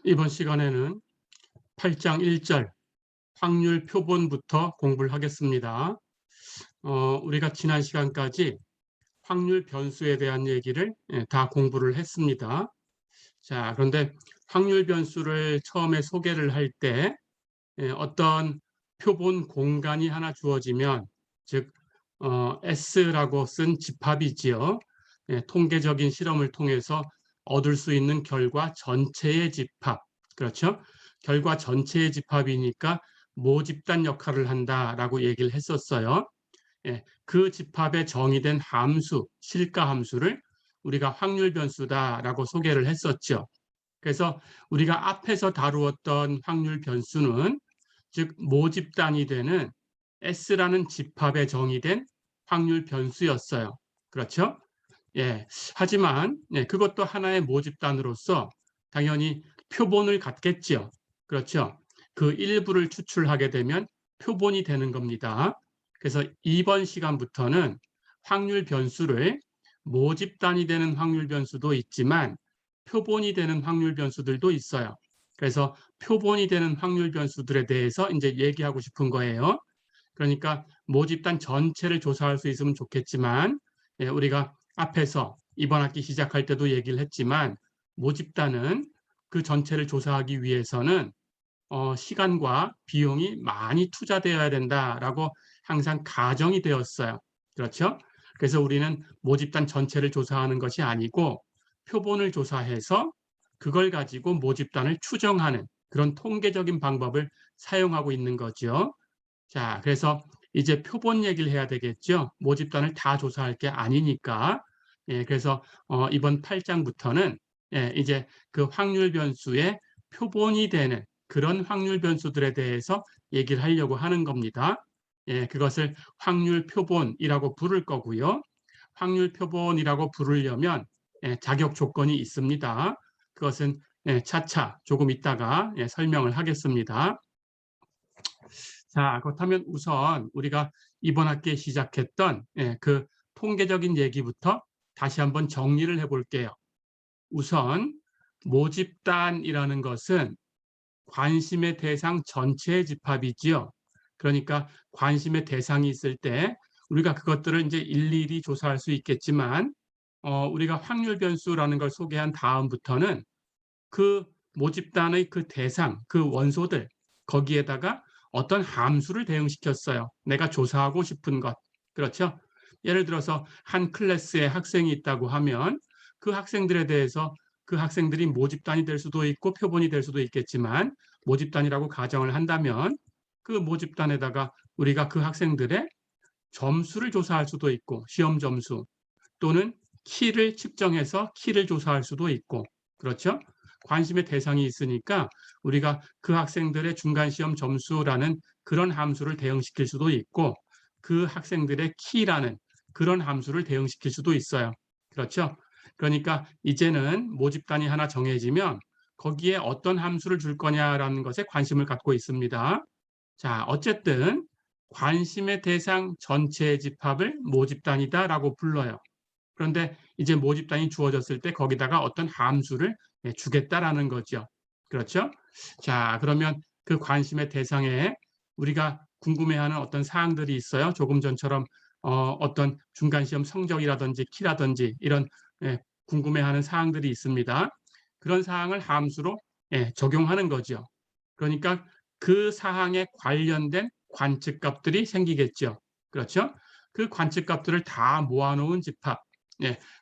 이번 시간에는 8장 1절 확률 표본부터 공부를 하겠습니다. 우리가 지난 시간까지 확률 변수에 대한 얘기를 다 공부를 했습니다. 자, 그런데 확률 변수를 처음에 소개를 할 때 어떤 표본 공간이 하나 주어지면, 즉 S라고 쓴 집합이지요. 통계적인 실험을 통해서 얻을 수 있는 결과 전체의 집합, 그렇죠? 결과 전체의 집합이니까 모집단 역할을 한다라고 얘기를 했었어요. 그 집합에 정의된 함수, 실가 함수를 우리가 확률 변수다라고 소개를 했었죠. 그래서 우리가 앞에서 다루었던 확률 변수는 즉 모집단이 되는 S라는 집합에 정의된 확률 변수였어요. 그렇죠? 하지만 그것도 하나의 모집단으로서 당연히 표본을 갖겠죠. 그렇죠? 그 일부를 추출하게 되면 표본이 되는 겁니다. 그래서 이번 시간부터는 확률 변수를 모집단이 되는 확률 변수도 있지만 표본이 되는 확률 변수들도 있어요. 그래서 표본이 되는 확률 변수들에 대해서 이제 얘기하고 싶은 거예요. 그러니까 모집단 전체를 조사할 수 있으면 좋겠지만 우리가 앞에서 이번 학기 시작할 때도 얘기를 했지만 모집단은 그 전체를 조사하기 위해서는 시간과 비용이 많이 투자되어야 된다라고 항상 가정이 되었어요. 그렇죠? 그래서 우리는 모집단 전체를 조사하는 것이 아니고 표본을 조사해서 그걸 가지고 모집단을 추정하는 그런 통계적인 방법을 사용하고 있는 거죠. 자, 그래서 이제 표본 얘기를 해야 되겠죠. 모집단을 다 조사할 게 아니니까. 그래서 이번 8장부터는 이제 그 확률 변수의 표본이 되는 그런 확률 변수들에 대해서 얘기를 하려고 하는 겁니다. 그것을 확률 표본이라고 부를 거고요. 확률 표본이라고 부르려면 자격 조건이 있습니다. 그것은 차차 조금 있다가 설명을 하겠습니다. 자, 그렇다면 우선 우리가 이번 학기에 시작했던 그 통계적인 얘기부터 다시 한번 정리를 해볼게요. 우선 모집단이라는 것은 관심의 대상 전체의 집합이지요. 그러니까 관심의 대상이 있을 때 우리가 그것들을 이제 일일이 조사할 수 있겠지만 우리가 확률 변수라는 걸 소개한 다음부터는 그 모집단의 그 대상, 그 원소들 거기에다가 어떤 함수를 대응시켰어요. 내가 조사하고 싶은 것. 그렇죠? 예를 들어서 한 클래스에 학생이 있다고 하면 그 학생들에 대해서 그 학생들이 모집단이 될 수도 있고 표본이 될 수도 있겠지만 모집단이라고 가정을 한다면 그 모집단에다가 우리가 그 학생들의 점수를 조사할 수도 있고 시험 점수 또는 키를 측정해서 키를 조사할 수도 있고 그렇죠? 관심의 대상이 있으니까 우리가 그 학생들의 중간시험 점수라는 그런 함수를 대응시킬 수도 있고 그 학생들의 키라는 그런 함수를 대응시킬 수도 있어요. 그렇죠? 그러니까 이제는 모집단이 하나 정해지면 거기에 어떤 함수를 줄 거냐라는 것에 관심을 갖고 있습니다. 자, 어쨌든 관심의 대상 전체의 집합을 모집단이다라고 불러요. 그런데 이제 모집단이 주어졌을 때 거기다가 어떤 함수를 주겠다라는 거죠. 그렇죠? 자, 그러면 그 관심의 대상에 우리가 궁금해하는 어떤 사항들이 있어요. 조금 전처럼 어떤 중간시험 성적이라든지 키라든지 이런 궁금해하는 사항들이 있습니다. 그런 사항을 함수로 적용하는 거죠. 그러니까 그 사항에 관련된 관측값들이 생기겠죠. 그렇죠? 그 관측값들을 다 모아놓은 집합.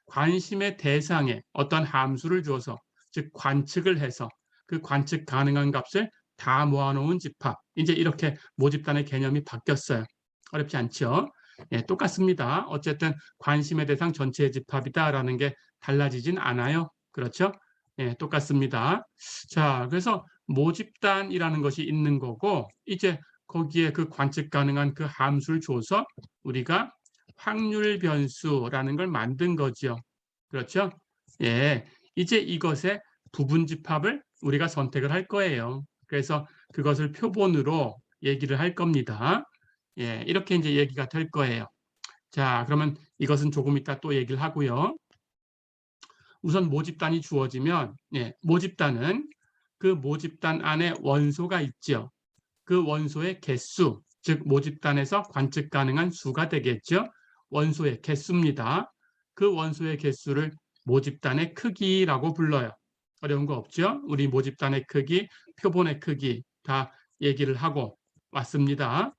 관심의 대상에 어떤 함수를 줘서 즉 관측을 해서 그 관측 가능한 값을 다 모아놓은 집합. 이제 이렇게 모집단의 개념이 바뀌었어요. 어렵지 않죠? 똑같습니다. 어쨌든 관심의 대상 전체의 집합이다라는 게 달라지진 않아요. 그렇죠? 똑같습니다. 자, 그래서 모집단이라는 것이 있는 거고 이제 거기에 그 관측 가능한 그 함수를 줘서 우리가 확률 변수라는 걸 만든 거죠. 그렇죠? 이제 이것의 부분 집합을 우리가 선택을 할 거예요. 그래서 그것을 표본으로 얘기를 할 겁니다. 이렇게 이제 얘기가 될 거예요. 자, 그러면 이것은 조금 이따 또 얘기를 하고요. 우선 모집단이 주어지면 모집단은 그 모집단 안에 원소가 있죠. 그 원소의 개수, 즉 모집단에서 관측 가능한 수가 되겠죠. 원소의 개수입니다. 그 원소의 개수를 모집단의 크기라고 불러요. 어려운 거 없죠? 우리 모집단의 크기, 표본의 크기 다 얘기를 하고 왔습니다.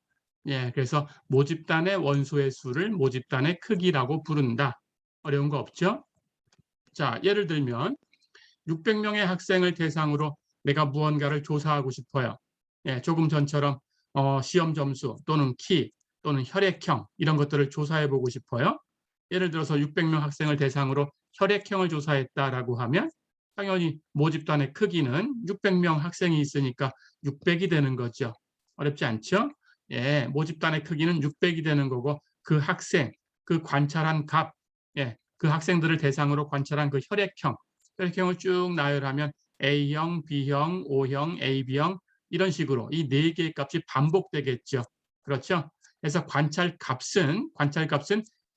예, 그래서 모집단의 원소의 수를 모집단의 크기라고 부른다. 어려운 거 없죠? 자, 예를 들면 600명의 학생을 대상으로 내가 무언가를 조사하고 싶어요. 예, 조금 전처럼 시험 점수 또는 키 또는 혈액형 이런 것들을 조사해 보고 싶어요. 예를 들어서 600명 학생을 대상으로 혈액형을 조사했다라고 하면 당연히 모집단의 크기는 600명 학생이 있으니까 600이 되는 거죠. 어렵지 않죠? 예, 모집단의 크기는 600이 되는 거고 그 학생, 그 관찰한 값, 예, 그 학생들을 대상으로 관찰한 그 혈액형을 쭉 나열하면 A형, B형, O형, AB형 이런 식으로 이 네 개의 값이 반복되겠죠. 그렇죠? 그래서 관찰값은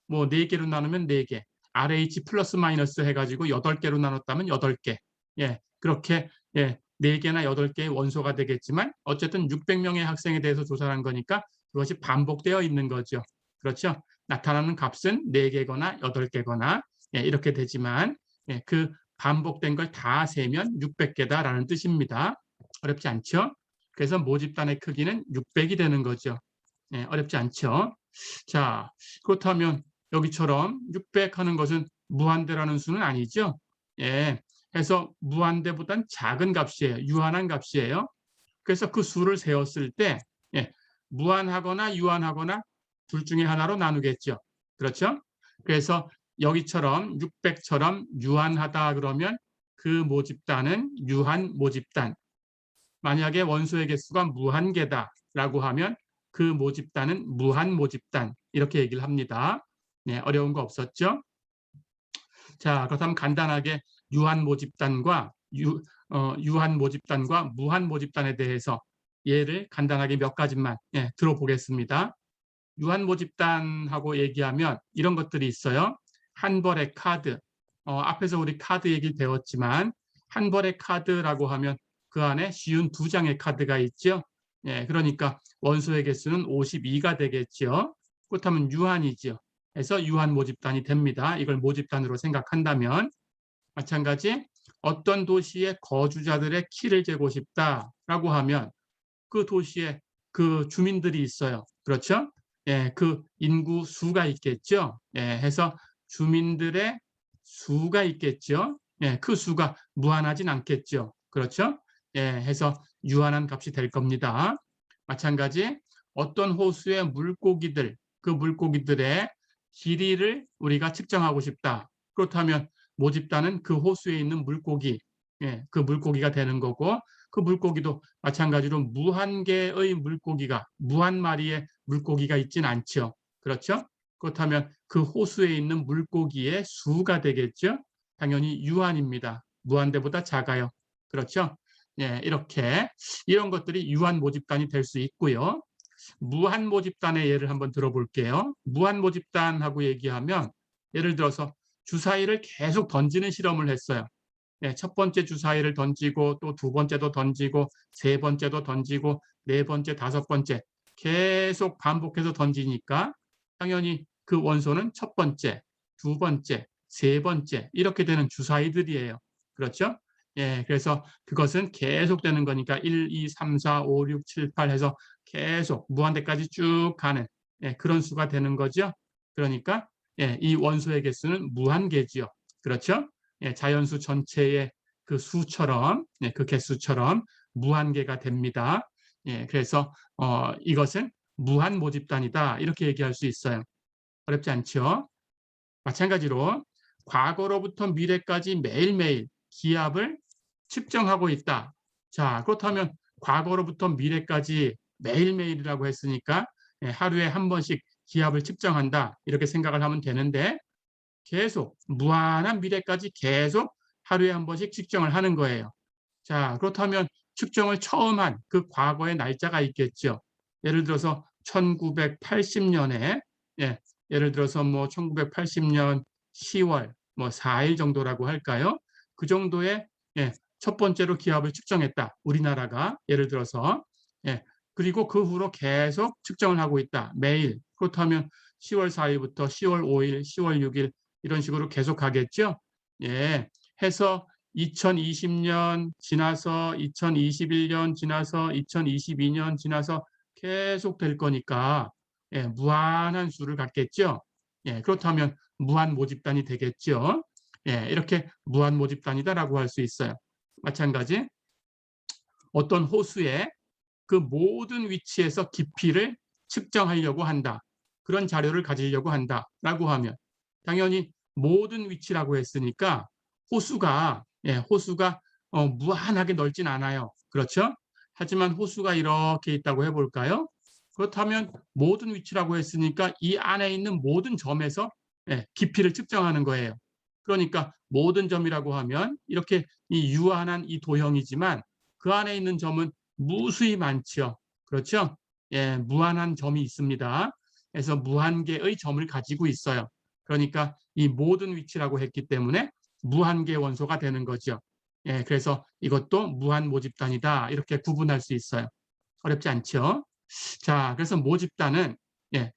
뭐 네 개로 나누면 네 개, RH 플러스 마이너스 해가지고 8개로 나눴다면 8개. 예, 그렇게 예, 4개나 8개의 원소가 되겠지만 어쨌든 600명의 학생에 대해서 조사한 거니까 그것이 반복되어 있는 거죠. 그렇죠? 나타나는 값은 4개거나 8개거나 예, 이렇게 되지만 예, 그 반복된 걸 다 세면 600개다라는 뜻입니다. 어렵지 않죠? 그래서 모집단의 크기는 600이 되는 거죠. 예, 어렵지 않죠? 자, 그렇다면 여기처럼 600 하는 것은 무한대라는 수는 아니죠? 예, 해서 무한대보단 작은 값이에요. 유한한 값이에요. 그래서 그 수를 세웠을 때 예, 무한하거나 유한하거나 둘 중에 하나로 나누겠죠. 그렇죠? 그래서 여기처럼 600처럼 유한하다 그러면 그 모집단은 유한 모집단. 만약에 원소의 개수가 무한개다라고 하면 그 모집단은 무한 모집단. 이렇게 얘기를 합니다. 네, 어려운 거 없었죠? 자, 그렇다면 간단하게 유한 모집단과 유한 모집단과 무한 모집단에 대해서 예를 간단하게 몇 가지만 들어보겠습니다. 유한 모집단하고 얘기하면 이런 것들이 있어요. 한 벌의 카드. 앞에서 우리 카드 얘기를 배웠지만 한 벌의 카드라고 하면 그 안에 쉬운 2장의 카드가 있죠. 예, 그러니까 원소의 개수는 52가 되겠죠. 그렇다면 유한이죠. 그래서 유한 모집단이 됩니다. 이걸 모집단으로 생각한다면 마찬가지 어떤 도시의 거주자들의 키를 재고 싶다라고 하면 그 도시에 그 주민들이 있어요. 그렇죠? 예, 그 인구 수가 있겠죠. 예, 해서 주민들의 수가 있겠죠. 예, 그 수가 무한하진 않겠죠. 그렇죠? 예, 해서 유한한 값이 될 겁니다. 마찬가지 어떤 호수의 물고기들, 그 물고기들의 길이를 우리가 측정하고 싶다. 그렇다면 모집단은 그 호수에 있는 물고기, 예, 그 물고기가 되는 거고 그 물고기도 마찬가지로 무한개의 물고기가 무한 마리의 물고기가 있지는 않죠. 그렇죠? 그렇다면 그 호수에 있는 물고기의 수가 되겠죠. 당연히 유한입니다. 무한대보다 작아요. 그렇죠? 예, 이렇게 이런 것들이 유한 모집단이 될 수 있고요. 무한 모집단의 예를 한번 들어볼게요. 무한 모집단하고 얘기하면 예를 들어서 주사위를 계속 던지는 실험을 했어요. 예, 첫 번째 주사위를 던지고 또 두 번째도 던지고 세 번째도 던지고 네 번째, 다섯 번째 계속 반복해서 던지니까 당연히 그 원소는 첫 번째, 두 번째, 세 번째 이렇게 되는 주사위들이에요. 그렇죠? 예, 그래서 그것은 계속되는 거니까 1, 2, 3, 4, 5, 6, 7, 8 해서 계속 무한대까지 쭉 가는 예, 그런 수가 되는 거죠. 그러니까 예, 이 원소의 개수는 무한개지요. 그렇죠? 예, 자연수 전체의 그 수처럼 예, 그 개수처럼 무한개가 됩니다. 예, 그래서 이것은 무한 모집단이다 이렇게 얘기할 수 있어요. 어렵지 않죠? 마찬가지로 과거로부터 미래까지 매일매일 기압을 측정하고 있다. 자, 그렇다면 과거로부터 미래까지 매일매일이라고 했으니까 예, 하루에 한 번씩 기압을 측정한다 이렇게 생각을 하면 되는데 계속 무한한 미래까지 계속 하루에 한 번씩 측정을 하는 거예요. 자, 그렇다면 측정을 처음 한 그 과거의 날짜가 있겠죠. 예를 들어서 1980년에 예, 예를 들어서 뭐 1980년 10월 뭐 4일 정도라고 할까요? 그 정도의 예, 첫 번째로 기압을 측정했다. 우리나라가 예를 들어서. 예. 그리고 그 후로 계속 측정을 하고 있다. 매일. 그렇다면 10월 4일부터 10월 5일, 10월 6일 이런 식으로 계속 가겠죠. 예. 해서 2020년 지나서 2021년 지나서 2022년 지나서 계속 될 거니까 예, 무한한 수를 갖겠죠. 예, 그렇다면 무한 모집단이 되겠죠. 예, 이렇게 무한 모집단이다라고 할 수 있어요. 마찬가지 어떤 호수의 그 모든 위치에서 깊이를 측정하려고 한다. 그런 자료를 가지려고 한다라고 하면 당연히 모든 위치라고 했으니까 호수가 호수가 무한하게 넓진 않아요. 그렇죠? 하지만 호수가 이렇게 있다고 해볼까요? 그렇다면 모든 위치라고 했으니까 이 안에 있는 모든 점에서 깊이를 측정하는 거예요. 그러니까 모든 점이라고 하면 이렇게 이 유한한 이 도형이지만 그 안에 있는 점은 무수히 많죠. 그렇죠? 예, 무한한 점이 있습니다. 그래서 무한개의 점을 가지고 있어요. 그러니까 이 모든 위치라고 했기 때문에 무한개 원소가 되는 거죠. 예, 그래서 이것도 무한 모집단이다. 이렇게 구분할 수 있어요. 어렵지 않죠? 자, 그래서 모집단은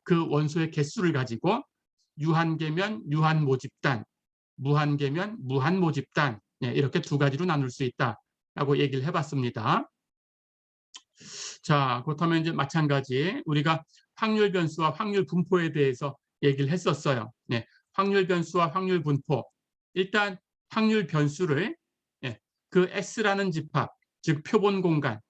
그 원소의 개수를 가지고 유한계면 유한 모집단, 무한계면 무한 모집단 이렇게 두 가지로 나눌 수 있다라고 얘기를 해봤습니다. 자, 그렇다면 이제 마찬가지 우리가 확률 변수와 확률 분포에 대해서 얘기를 했었어요. 네, 확률 변수와 확률 분포. 일단 확률 변수를 그 S라는 집합, 즉 표본 공간,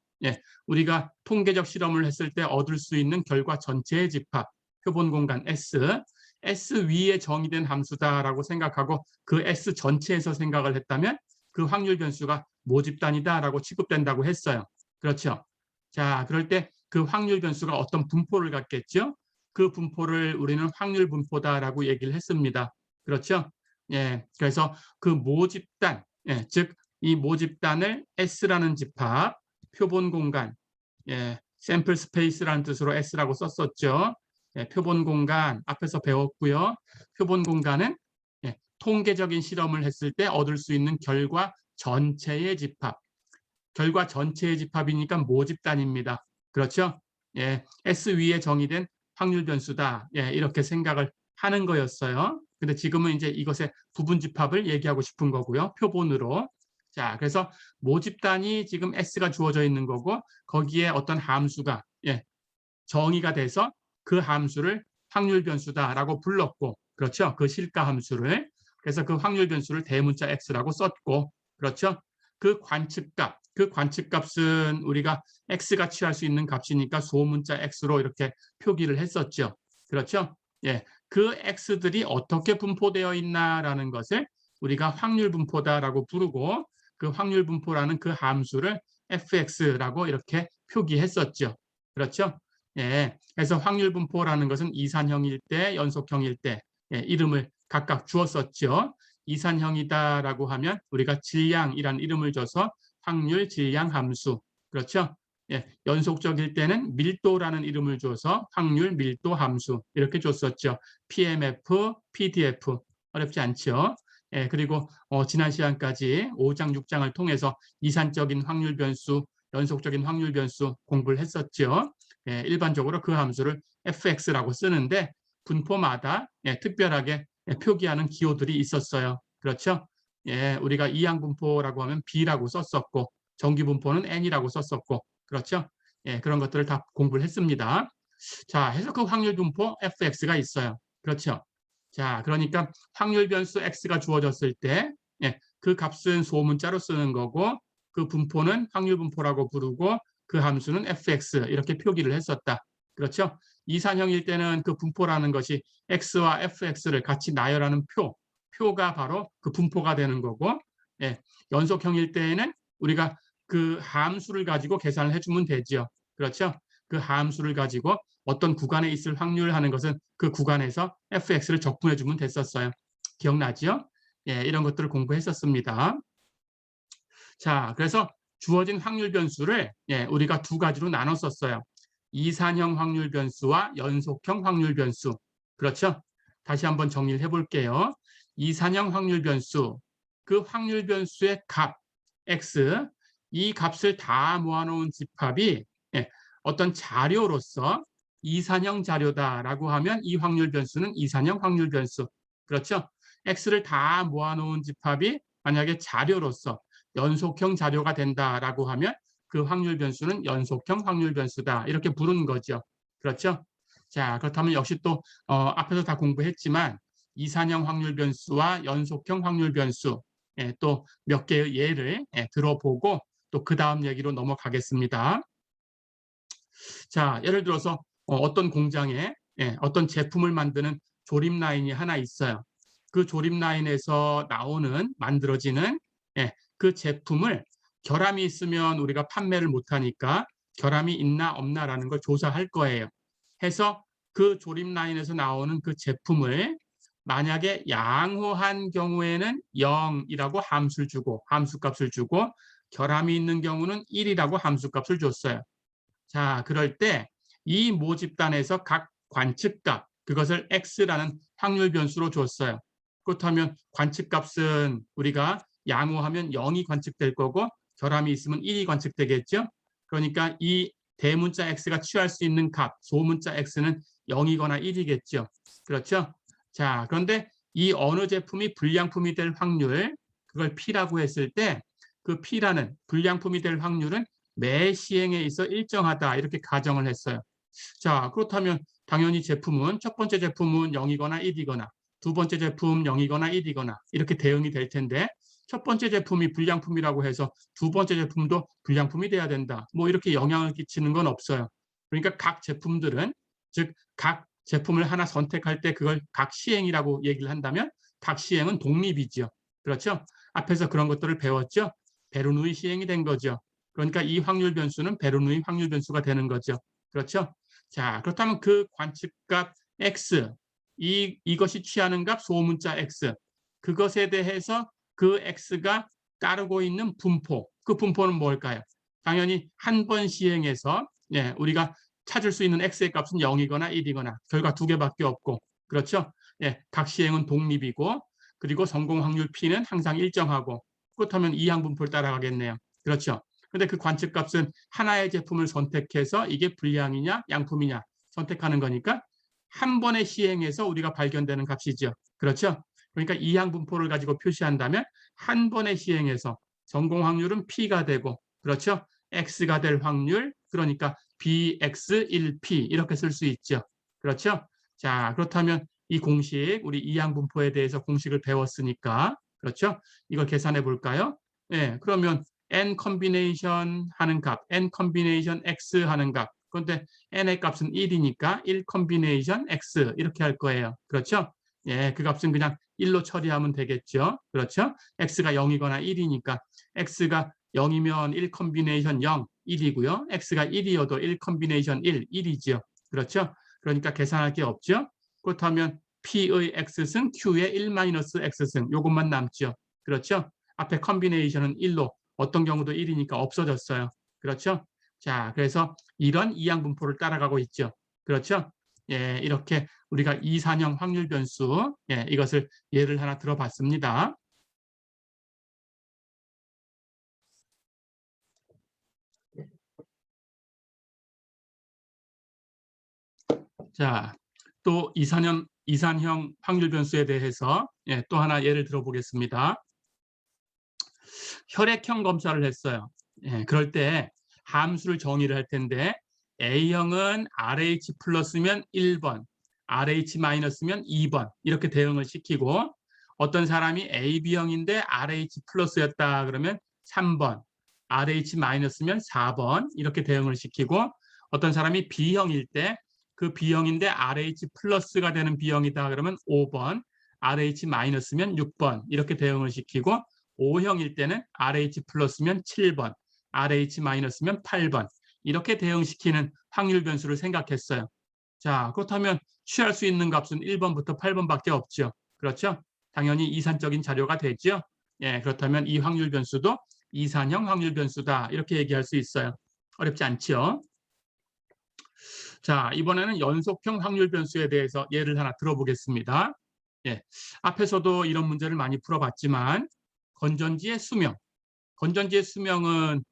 우리가 통계적 실험을 했을 때 얻을 수 있는 결과 전체의 집합, 표본 공간 S 위에 정의된 함수다라고 생각하고 그 S 전체에서 생각을 했다면 그 확률 변수가 모집단이다라고 취급된다고 했어요. 그렇죠? 자, 그럴 때 그 확률 변수가 어떤 분포를 갖겠죠? 그 분포를 우리는 확률 분포다라고 얘기를 했습니다. 그렇죠? 예, 그래서 그 모집단, 즉 이 모집단을 S라는 집합, 표본 공간, 샘플 스페이스라는 뜻으로 S라고 썼었죠. 표본 공간 앞에서 배웠고요. 표본 공간은 통계적인 실험을 했을 때 얻을 수 있는 결과 전체의 집합. 결과 전체의 집합이니까 모집단입니다. 그렇죠? S 위에 정의된 확률 변수다. 이렇게 생각을 하는 거였어요. 근데 지금은 이제 이것의 부분 집합을 얘기하고 싶은 거고요. 표본으로. 자, 그래서 모집단이 지금 S가 주어져 있는 거고 거기에 어떤 함수가 정의가 돼서 그 함수를 확률 변수다라고 불렀고, 그렇죠? 그 실가 함수를. 그래서 그 확률 변수를 대문자 X라고 썼고, 그렇죠? 그 관측값은 우리가 X가 취할 수 있는 값이니까 소문자 X로 이렇게 표기를 했었죠. 그렇죠? 예, 그 X들이 어떻게 분포되어 있나라는 것을 우리가 확률 분포다라고 부르고 그 확률 분포라는 그 함수를 fx라고 이렇게 표기했었죠. 그렇죠? 예, 그래서 확률 분포라는 것은 이산형일 때, 연속형일 때 이름을 각각 주었었죠. 이산형이다라고 하면 우리가 질량이라는 이름을 줘서 확률 질량 함수. 그렇죠? 연속적일 때는 밀도라는 이름을 줘서 확률 밀도 함수 이렇게 줬었죠. PMF, PDF 어렵지 않죠? 그리고 지난 시간까지 5장, 6장을 통해서 이산적인 확률 변수, 연속적인 확률 변수 공부를 했었죠. 일반적으로 그 함수를 fx라고 쓰는데 분포마다 특별하게 표기하는 기호들이 있었어요. 그렇죠? 우리가 이항분포라고 하면 b라고 썼었고 정기분포는 n이라고 썼었고 그렇죠? 그런 것들을 다 공부를 했습니다. 자, 해석 확률 분포 fx가 있어요. 그렇죠? 자, 그러니까 확률 변수 x가 주어졌을 때 그 값은 소문자로 쓰는 거고 그 분포는 확률 분포라고 부르고 그 함수는 fx 이렇게 표기를 했었다. 그렇죠? 이산형일 때는 그 분포라는 것이 x와 fx를 같이 나열하는 표가 바로 그 분포가 되는 거고 연속형일 때에는 우리가 그 함수를 가지고 계산을 해주면 되죠. 그렇죠? 그 함수를 가지고 어떤 구간에 있을 확률 하는 것은 그 구간에서 fx를 적분해 주면 됐었어요. 기억나죠? 이런 것들을 공부했었습니다. 자, 그래서 주어진 확률 변수를 우리가 두 가지로 나눴었어요. 이산형 확률 변수와 연속형 확률 변수. 그렇죠? 다시 한번 정리를 해볼게요. 이산형 확률 변수, 그 확률 변수의 값, x 이 값을 다 모아놓은 집합이 어떤 자료로서 이산형 자료다라고 하면 이 확률 변수는 이산형 확률 변수. 그렇죠? x를 다 모아놓은 집합이 만약에 자료로서 연속형 자료가 된다라고 하면 그 확률 변수는 연속형 확률 변수다. 이렇게 부르는 거죠. 그렇죠? 자, 그렇다면 역시 또 앞에서 다 공부했지만 이산형 확률 변수와 연속형 확률 변수 또 몇 개의 예를 들어보고 또 그 다음 얘기로 넘어가겠습니다. 자, 예를 들어서 어떤 공장에 어떤 제품을 만드는 조립 라인이 하나 있어요. 그 조립 라인에서 만들어지는 그 제품을 결함이 있으면 우리가 판매를 못하니까 결함이 있나 없나라는 걸 조사할 거예요. 해서 그 조립 라인에서 나오는 그 제품을 만약에 양호한 경우에는 0이라고 함수값을 주고 결함이 있는 경우는 1이라고 함수값을 줬어요. 자, 그럴 때 이 모집단에서 각 관측값, 그것을 x라는 확률 변수로 줬어요. 그렇다면 관측값은 우리가 양호하면 0이 관측될 거고 결함이 있으면 1이 관측되겠죠. 그러니까 이 대문자 x가 취할 수 있는 값, 소문자 x는 0이거나 1이겠죠. 그렇죠? 자, 그런데 이 어느 제품이 불량품이 될 확률, 그걸 P라고 했을 때 그 P라는 불량품이 될 확률은 매 시행에 있어 일정하다 이렇게 가정을 했어요. 자, 그렇다면 당연히 첫 번째 제품은 0이거나 1이거나 두 번째 제품 0이거나 1이거나 이렇게 대응이 될 텐데 첫 번째 제품이 불량품이라고 해서 두 번째 제품도 불량품이 돼야 된다. 뭐 이렇게 영향을 끼치는 건 없어요. 그러니까 각 제품들은 즉 각 제품을 하나 선택할 때 그걸 각 시행이라고 얘기를 한다면 각 시행은 독립이죠. 그렇죠? 앞에서 그런 것들을 배웠죠. 베르누이 시행이 된 거죠. 그러니까 이 확률 변수는 베르누이 확률 변수가 되는 거죠. 그렇죠? 자, 그렇다면 그 관측값 x, 이것이 취하는 값 소문자 x, 그것에 대해서 그 x가 따르고 있는 분포, 그 분포는 뭘까요? 당연히 한 번 시행해서 우리가 찾을 수 있는 x의 값은 0이거나 1이거나 결과 두 개밖에 없고, 그렇죠? 각 시행은 독립이고, 그리고 성공 확률 p는 항상 일정하고, 그렇다면 이항분포를 따라가겠네요. 그렇죠? 근데 그 관측값은 하나의 제품을 선택해서 이게 불량이냐 양품이냐 선택하는 거니까 한 번의 시행에서 우리가 발견되는 값이죠. 그렇죠? 그러니까 이항분포를 가지고 표시한다면 한 번의 시행에서 성공 확률은 P가 되고 그렇죠? X가 될 확률 그러니까 BX1P 이렇게 쓸 수 있죠. 그렇죠? 자, 그렇다면 이 공식 우리 이항분포에 대해서 공식을 배웠으니까 그렇죠? 이걸 계산해 볼까요? 그러면 n 컨비네이션 하는 값, n 컨비네이션 x 하는 값. 그런데 n의 값은 1이니까 1 컨비네이션 x 이렇게 할 거예요. 그렇죠? 그 값은 그냥 1로 처리하면 되겠죠. 그렇죠? x가 0이거나 1이니까 x가 0이면 1 컨비네이션 0, 1이고요. x가 1이어도 1 컨비네이션 1, 1이죠. 그렇죠? 그러니까 계산할 게 없죠. 그렇다면 p의 x승, q의 1-x승 이것만 남죠. 그렇죠? 앞에 컨비네이션은 1로 어떤 경우도 1이니까 없어졌어요. 그렇죠? 자, 그래서 이런 이항분포를 따라가고 있죠. 그렇죠? 이렇게 우리가 이산형 확률 변수 이것을 예를 하나 들어봤습니다. 자, 또 이산형 확률 변수에 대해서 또 하나 예를 들어보겠습니다. 혈액형 검사를 했어요. 그럴 때 함수를 정의를 할 텐데 A형은 RH 플러스면 1번, RH 마이너스면 2번 이렇게 대응을 시키고 어떤 사람이 AB형인데 RH 플러스였다 그러면 3번, RH 마이너스면 4번 이렇게 대응을 시키고 어떤 사람이 B형일 때 그 B형인데 RH 플러스가 되는 B형이다 그러면 5번, RH 마이너스면 6번 이렇게 대응을 시키고 O형일 때는 RH 플러스면 7번, RH 마이너스면 8번 이렇게 대응시키는 확률 변수를 생각했어요. 자, 그렇다면 취할 수 있는 값은 1번부터 8번밖에 없죠. 그렇죠? 당연히 이산적인 자료가 되죠. 그렇다면 이 확률 변수도 이산형 확률 변수다 이렇게 얘기할 수 있어요. 어렵지 않죠? 자, 이번에는 연속형 확률 변수에 대해서 예를 하나 들어보겠습니다. 앞에서도 이런 문제를 많이 풀어봤지만 건전지의 수명, 건전지의 수명은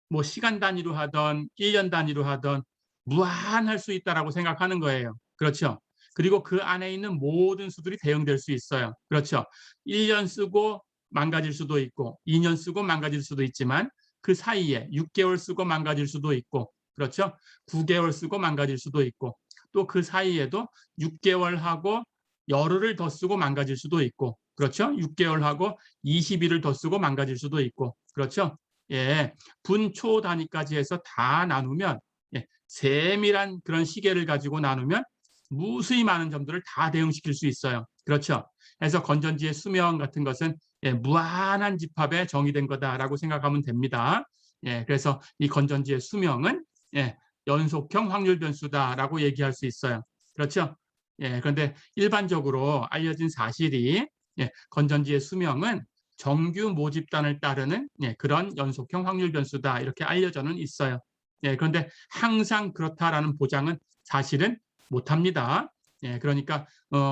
뭐 시간 단위로 하던 1년 단위로 하던 무한할 수 있다라고 생각하는 거예요. 그렇죠? 그리고 그 안에 있는 모든 수들이 대응될 수 있어요. 그렇죠? 1년 쓰고 망가질 수도 있고 2년 쓰고 망가질 수도 있지만 그 사이에 6개월 쓰고 망가질 수도 있고 그렇죠? 9개월 쓰고 망가질 수도 있고 또 그 사이에도 6개월하고 열흘을 더 쓰고 망가질 수도 있고 그렇죠? 6개월하고 20일을 더 쓰고 망가질 수도 있고 그렇죠? 예, 분초 단위까지 해서 다 나누면 예, 세밀한 그런 시계를 가지고 나누면 무수히 많은 점들을 다 대응시킬 수 있어요. 그렇죠? 그래서 건전지의 수명 같은 것은 예, 무한한 집합에 정의된 거다라고 생각하면 됩니다. 예, 그래서 이 건전지의 수명은 예, 연속형 확률 변수다라고 얘기할 수 있어요. 그렇죠? 예, 그런데 일반적으로 알려진 사실이 예, 건전지의 수명은 정규 모집단을 따르는 예, 그런 연속형 확률 변수다 이렇게 알려져는 있어요. 예, 그런데 항상 그렇다라는 보장은 사실은 못합니다. 예, 그러니까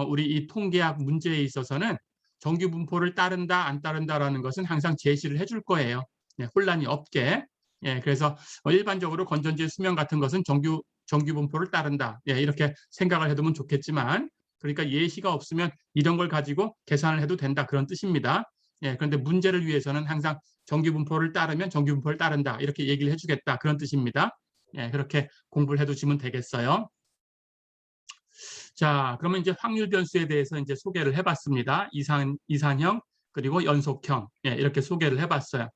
우리 이 통계학 문제에 있어서는 정규 분포를 따른다 안 따른다라는 것은 항상 제시를 해줄 거예요. 예, 혼란이 없게. 예, 그래서 일반적으로 건전지의 수명 같은 것은 정규 분포를 따른다. 예, 이렇게 생각을 해두면 좋겠지만 그러니까 예시가 없으면 이런 걸 가지고 계산을 해도 된다 그런 뜻입니다. 예, 그런데 문제를 위해서는 항상 정규 분포를 따르면 정규 분포를 따른다 이렇게 얘기를 해주겠다 그런 뜻입니다. 예, 그렇게 공부를 해두시면 되겠어요. 자, 그러면 이제 확률 변수에 대해서 이제 소개를 해봤습니다. 이산형 그리고 연속형 예, 이렇게 소개를 해봤어요.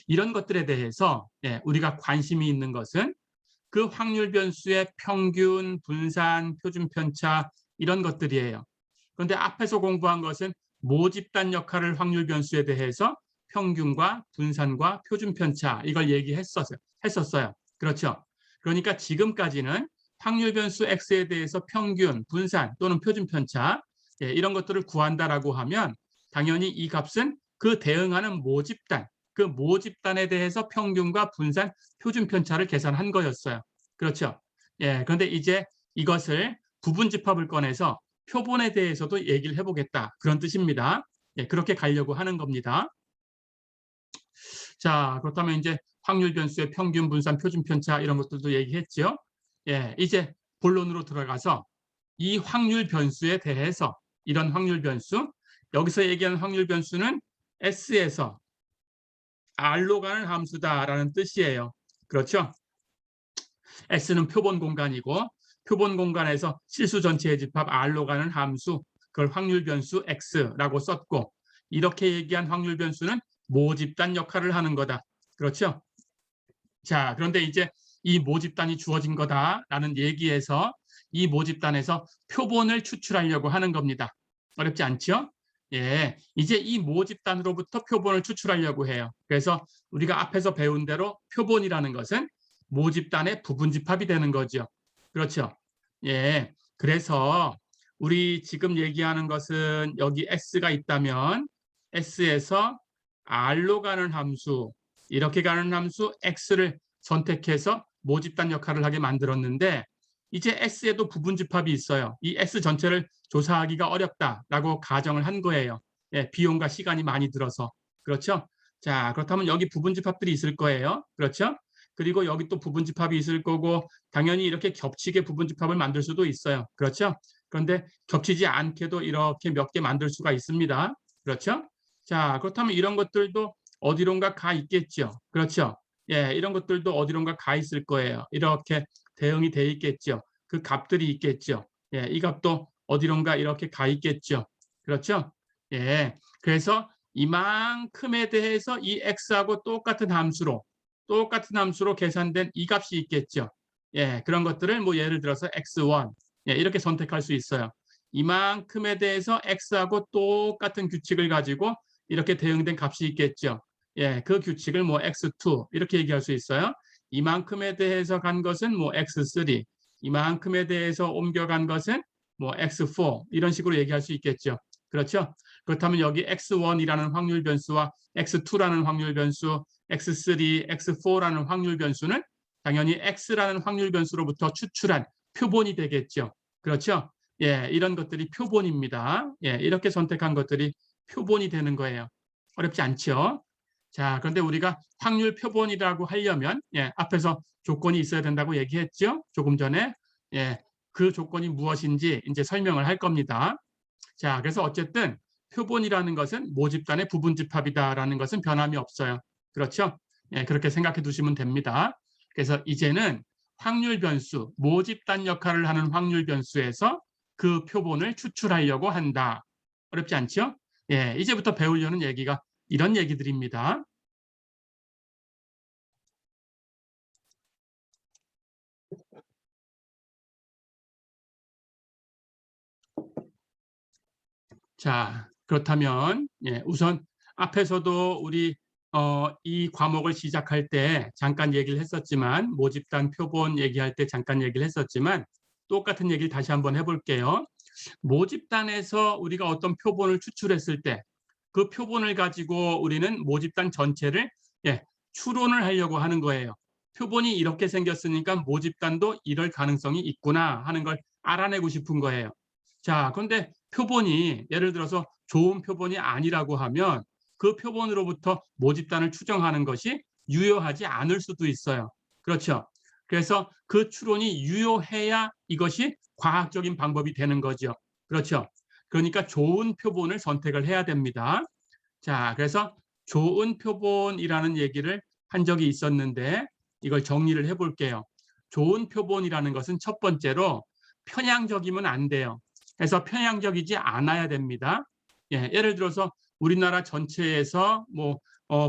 이런 것들에 대해서 예, 우리가 관심이 있는 것은 그 확률 변수의 평균, 분산, 표준 편차 이런 것들이에요. 그런데 앞에서 공부한 것은 모집단 역할을 확률 변수에 대해서 평균과 분산과 표준 편차 이걸 했었어요. 그렇죠? 그러니까 지금까지는 확률 변수 x에 대해서 평균, 분산 또는 표준 편차 예, 이런 것들을 구한다라고 하면 당연히 이 값은 그 대응하는 모집단, 그 모집단에 대해서 평균과 분산, 표준 편차를 계산한 거였어요. 그렇죠? 예, 그런데 이제 이것을 부분 집합을 꺼내서 표본에 대해서도 얘기를 해보겠다. 그런 뜻입니다. 예, 그렇게 가려고 하는 겁니다. 자, 그렇다면 이제 확률 변수의 평균, 분산, 표준 편차 이런 것들도 얘기했죠. 예, 이제 본론으로 들어가서 이 확률 변수에 대해서 이런 확률 변수, 여기서 얘기하는 확률 변수는 S에서 R로 가는 함수다라는 뜻이에요. 그렇죠? S는 표본 공간이고 표본 공간에서 실수 전체의 집합 R로 가는 함수, 그걸 확률 변수 X라고 썼고 이렇게 얘기한 확률 변수는 모집단 역할을 하는 거다. 그렇죠? 자, 그런데 이제 이 모집단이 주어진 거다라는 얘기에서 이 모집단에서 표본을 추출하려고 하는 겁니다. 어렵지 않죠? 예, 이제 이 모집단으로부터 표본을 추출하려고 해요. 그래서 우리가 앞에서 배운 대로 표본이라는 것은 모집단의 부분집합이 되는 거죠. 그렇죠? 예, 그래서 우리 지금 얘기하는 것은 여기 S가 있다면 S에서 R로 가는 함수, 이렇게 가는 함수 X를 선택해서 모집단 역할을 하게 만들었는데 이제 S에도 부분집합이 있어요. 이 S 전체를 조사하기가 어렵다라고 가정을 한 거예요. 예, 비용과 시간이 많이 들어서. 그렇죠? 자, 그렇다면 여기 부분집합들이 있을 거예요. 그렇죠? 그리고 여기 또 부분집합이 있을 거고 당연히 이렇게 겹치게 부분집합을 만들 수도 있어요. 그렇죠? 그런데 겹치지 않게도 이렇게 몇 개 만들 수가 있습니다. 그렇죠? 자, 그렇다면 이런 것들도 어디론가 가 있겠죠. 그렇죠? 예, 이런 것들도 어디론가 가 있을 거예요. 이렇게 대응이 돼 있겠죠. 그 값들이 있겠죠. 예, 이 값도 어디론가 이렇게 가 있겠죠. 그렇죠? 예, 그래서 이만큼에 대해서 이 x하고 똑같은 함수로 계산된 이 값이 있겠죠. 예, 그런 것들을 뭐 예를 들어서 x1 예, 이렇게 선택할 수 있어요. 이만큼에 대해서 x하고 똑같은 규칙을 가지고 이렇게 대응된 값이 있겠죠. 예, 그 규칙을 뭐 x2 이렇게 얘기할 수 있어요. 이만큼에 대해서 간 것은 뭐 x3, 이만큼에 대해서 옮겨간 것은 뭐 x4 이런 식으로 얘기할 수 있겠죠. 그렇죠? 그렇다면 여기 x1이라는 확률 변수와 x2라는 확률 변수, x3, x4라는 확률 변수는 당연히 x라는 확률 변수로부터 추출한 표본이 되겠죠. 그렇죠? 예, 이런 것들이 표본입니다. 예, 이렇게 선택한 것들이 표본이 되는 거예요. 어렵지 않죠? 자, 그런데 우리가 확률 표본이라고 하려면 앞에서 조건이 있어야 된다고 얘기했죠? 조금 전에. 그 조건이 무엇인지 이제 설명을 할 겁니다. 자, 그래서 어쨌든 표본이라는 것은 모집단의 부분집합이다라는 것은 변함이 없어요. 그렇죠? 그렇게 생각해 두시면 됩니다. 그래서 이제는 확률 변수, 모집단 역할을 하는 확률 변수에서 그 표본을 추출하려고 한다. 어렵지 않죠? 이제부터 배우려는 얘기가 이런 얘기들입니다. 자, 그렇다면 우선 앞에서도 우리 이 과목을 시작할 때 잠깐 얘기를 했었지만 모집단 표본 얘기할 때 잠깐 얘기를 했었지만 똑같은 얘기를 다시 한번 해볼게요. 모집단에서 우리가 어떤 표본을 추출했을 때 그 표본을 가지고 우리는 모집단 전체를 추론을 하려고 하는 거예요. 표본이 이렇게 생겼으니까 모집단도 이럴 가능성이 있구나 하는 걸 알아내고 싶은 거예요. 자, 그런데 표본이 예를 들어서 좋은 표본이 아니라고 하면 그 표본으로부터 모집단을 추정하는 것이 유효하지 않을 수도 있어요. 그렇죠? 그래서 그 추론이 유효해야 이것이 과학적인 방법이 되는 거죠. 그렇죠? 그러니까 좋은 표본을 선택을 해야 됩니다. 자, 그래서 좋은 표본이라는 얘기를 한 적이 있었는데 이걸 정리를 해볼게요. 좋은 표본이라는 것은 첫 번째로 편향적이면 안 돼요. 그래서 편향적이지 않아야 됩니다. 예를 들어서 우리나라 전체에서 뭐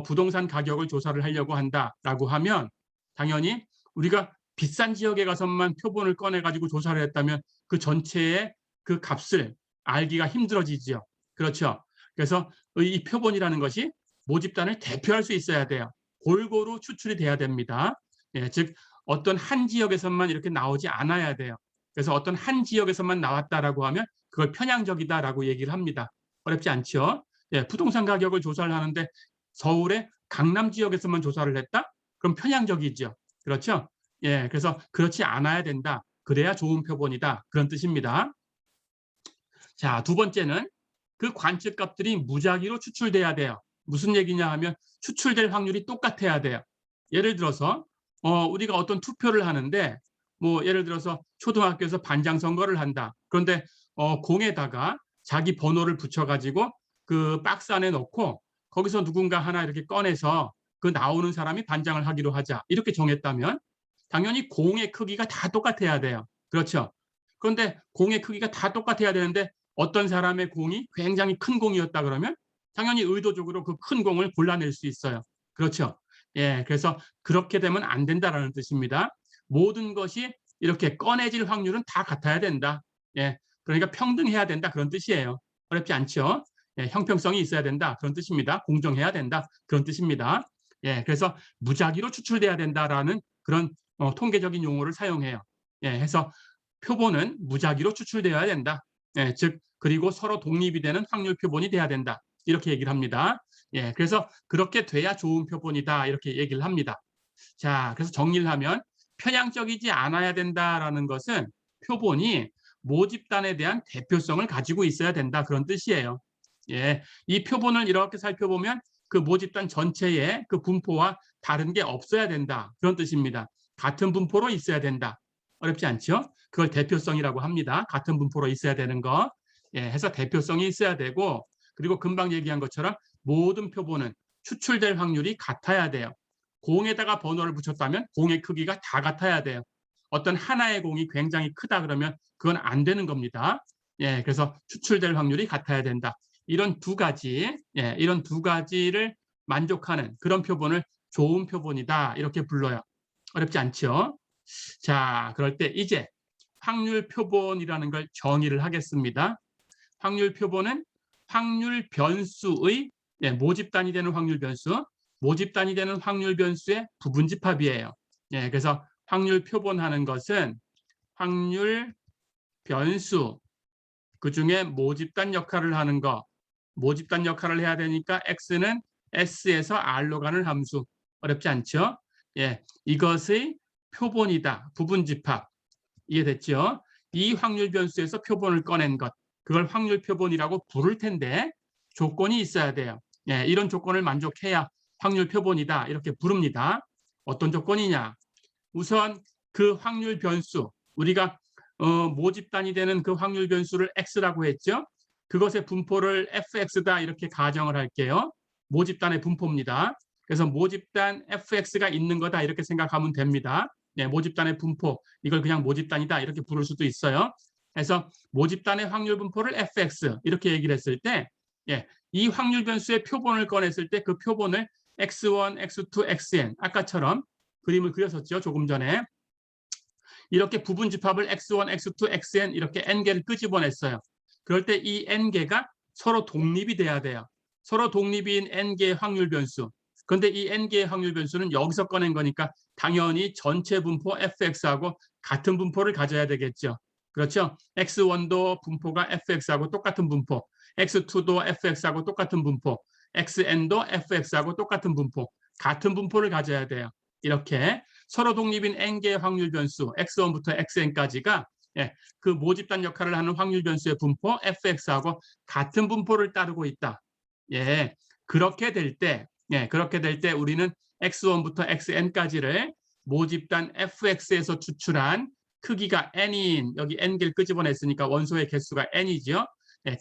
부동산 가격을 조사를 하려고 한다라고 하면 당연히 우리가 비싼 지역에 가서만 표본을 꺼내가지고 조사를 했다면 그 전체의 그 값을 알기가 힘들어지죠. 그렇죠. 그래서 이 표본이라는 것이 모집단을 대표할 수 있어야 돼요. 골고루 추출이 돼야 됩니다. 즉 어떤 한 지역에서만 이렇게 나오지 않아야 돼요. 그래서 어떤 한 지역에서만 나왔다라고 하면 그걸 편향적이다라고 얘기를 합니다. 어렵지 않죠? 부동산 가격을 조사를 하는데 서울의 강남 지역에서만 조사를 했다? 그럼 편향적이죠. 그렇죠? 그래서 그렇지 않아야 된다. 그래야 좋은 표본이다. 그런 뜻입니다. 자, 두 번째는 그 관측값들이 무작위로 추출돼야 돼요. 무슨 얘기냐 하면 추출될 확률이 똑같아야 돼요. 예를 들어서 우리가 어떤 투표를 하는데 뭐 예를 들어서 초등학교에서 반장 선거를 한다. 그런데 공에다가 자기 번호를 붙여가지고 그 박스 안에 넣고 거기서 누군가 하나 이렇게 꺼내서 그 나오는 사람이 반장을 하기로 하자. 이렇게 정했다면 당연히 공의 크기가 다 똑같아야 돼요. 그렇죠? 그런데 공의 크기가 다 똑같아야 되는데 어떤 사람의 공이 굉장히 큰 공이었다 그러면 당연히 의도적으로 그 큰 공을 골라낼 수 있어요. 그렇죠? 그래서 그렇게 되면 안 된다라는 뜻입니다. 모든 것이 이렇게 꺼내질 확률은 다 같아야 된다. 그러니까 평등해야 된다 그런 뜻이에요. 어렵지 않죠? 형평성이 있어야 된다 그런 뜻입니다. 공정해야 된다 그런 뜻입니다. 그래서 무작위로 추출돼야 된다라는 그런 통계적인 용어를 사용해요. 해서 표본은 무작위로 추출되어야 된다. 즉 그리고 서로 독립이 되는 확률 표본이 돼야 된다. 이렇게 얘기를 합니다. 그래서 그렇게 돼야 좋은 표본이다. 이렇게 얘기를 합니다. 자, 그래서 정리를 하면 편향적이지 않아야 된다라는 것은 표본이 모집단에 대한 대표성을 가지고 있어야 된다. 그런 뜻이에요. 이 표본을 이렇게 살펴보면 그 모집단 전체의 그 분포와 다른 게 없어야 된다. 그런 뜻입니다. 같은 분포로 있어야 된다. 어렵지 않죠? 그걸 대표성이라고 합니다. 같은 분포로 있어야 되는 거. 해서 대표성이 있어야 되고 그리고 금방 얘기한 것처럼 모든 표본은 추출될 확률이 같아야 돼요. 공에다가 번호를 붙였다면 공의 크기가 다 같아야 돼요. 어떤 하나의 공이 굉장히 크다 그러면 그건 안 되는 겁니다. 그래서 추출될 확률이 같아야 된다. 이런 두 가지를 만족하는 그런 표본을 좋은 표본이다 이렇게 불러요. 어렵지 않죠? 자, 그럴 때 이제 확률 표본이라는 걸 정의를 하겠습니다. 확률 표본은 확률 변수의 모집단이 되는 확률 변수, 모집단이 되는 확률 변수의 부분집합이에요. 그래서 확률 표본하는 것은 확률 변수, 그중에 모집단 역할을 하는 거, 모집단 역할을 해야 되니까 x는 s에서 r로 가는 함수. 어렵지 않죠? 이것의 표본이다. 부분집합. 이해됐죠? 이 확률 변수에서 표본을 꺼낸 것. 그걸 확률 표본이라고 부를 텐데 조건이 있어야 돼요. 이런 조건을 만족해야 확률 표본이다 이렇게 부릅니다. 어떤 조건이냐? 우선 그 확률 변수, 우리가 모집단이 되는 그 확률 변수를 x라고 했죠. 그것의 분포를 fx다 이렇게 가정을 할게요. 모집단의 분포입니다. 그래서 모집단 fx가 있는 거다 이렇게 생각하면 됩니다. 네, 모집단의 분포, 이걸 그냥 모집단이다 이렇게 부를 수도 있어요. 그래서 모집단의 확률 분포를 fx 이렇게 얘기를 했을 때, 예, 이 확률 변수의 표본을 꺼냈을 때 그 표본을 x1, x2, xn 아까처럼 그림을 그렸었죠. 조금 전에. 이렇게 부분 집합을 x1, x2, xn 이렇게 n개를 끄집어냈어요. 그럴 때 이 n개가 서로 독립이 돼야 돼요. 서로 독립인 n개의 확률 변수. 그런데 이 n개의 확률 변수는 여기서 꺼낸 거니까 당연히 전체 분포 fx하고 같은 분포를 가져야 되겠죠. 그렇죠? x1도 분포가 fx하고 똑같은 분포, x2도 fx하고 똑같은 분포, xn도 fx하고 똑같은 분포, 같은 분포를 가져야 돼요. 이렇게 서로 독립인 n개의 확률 변수 x1부터 xn까지가 그 모집단 역할을 하는 확률 변수의 분포 fx하고 같은 분포를 따르고 있다. 예, 그렇게 될 때, 우리는 x1부터 xn까지를 모집단 fx에서 추출한 크기가 n인, 여기 n개를 끄집어냈으니까 원소의 개수가 n이죠.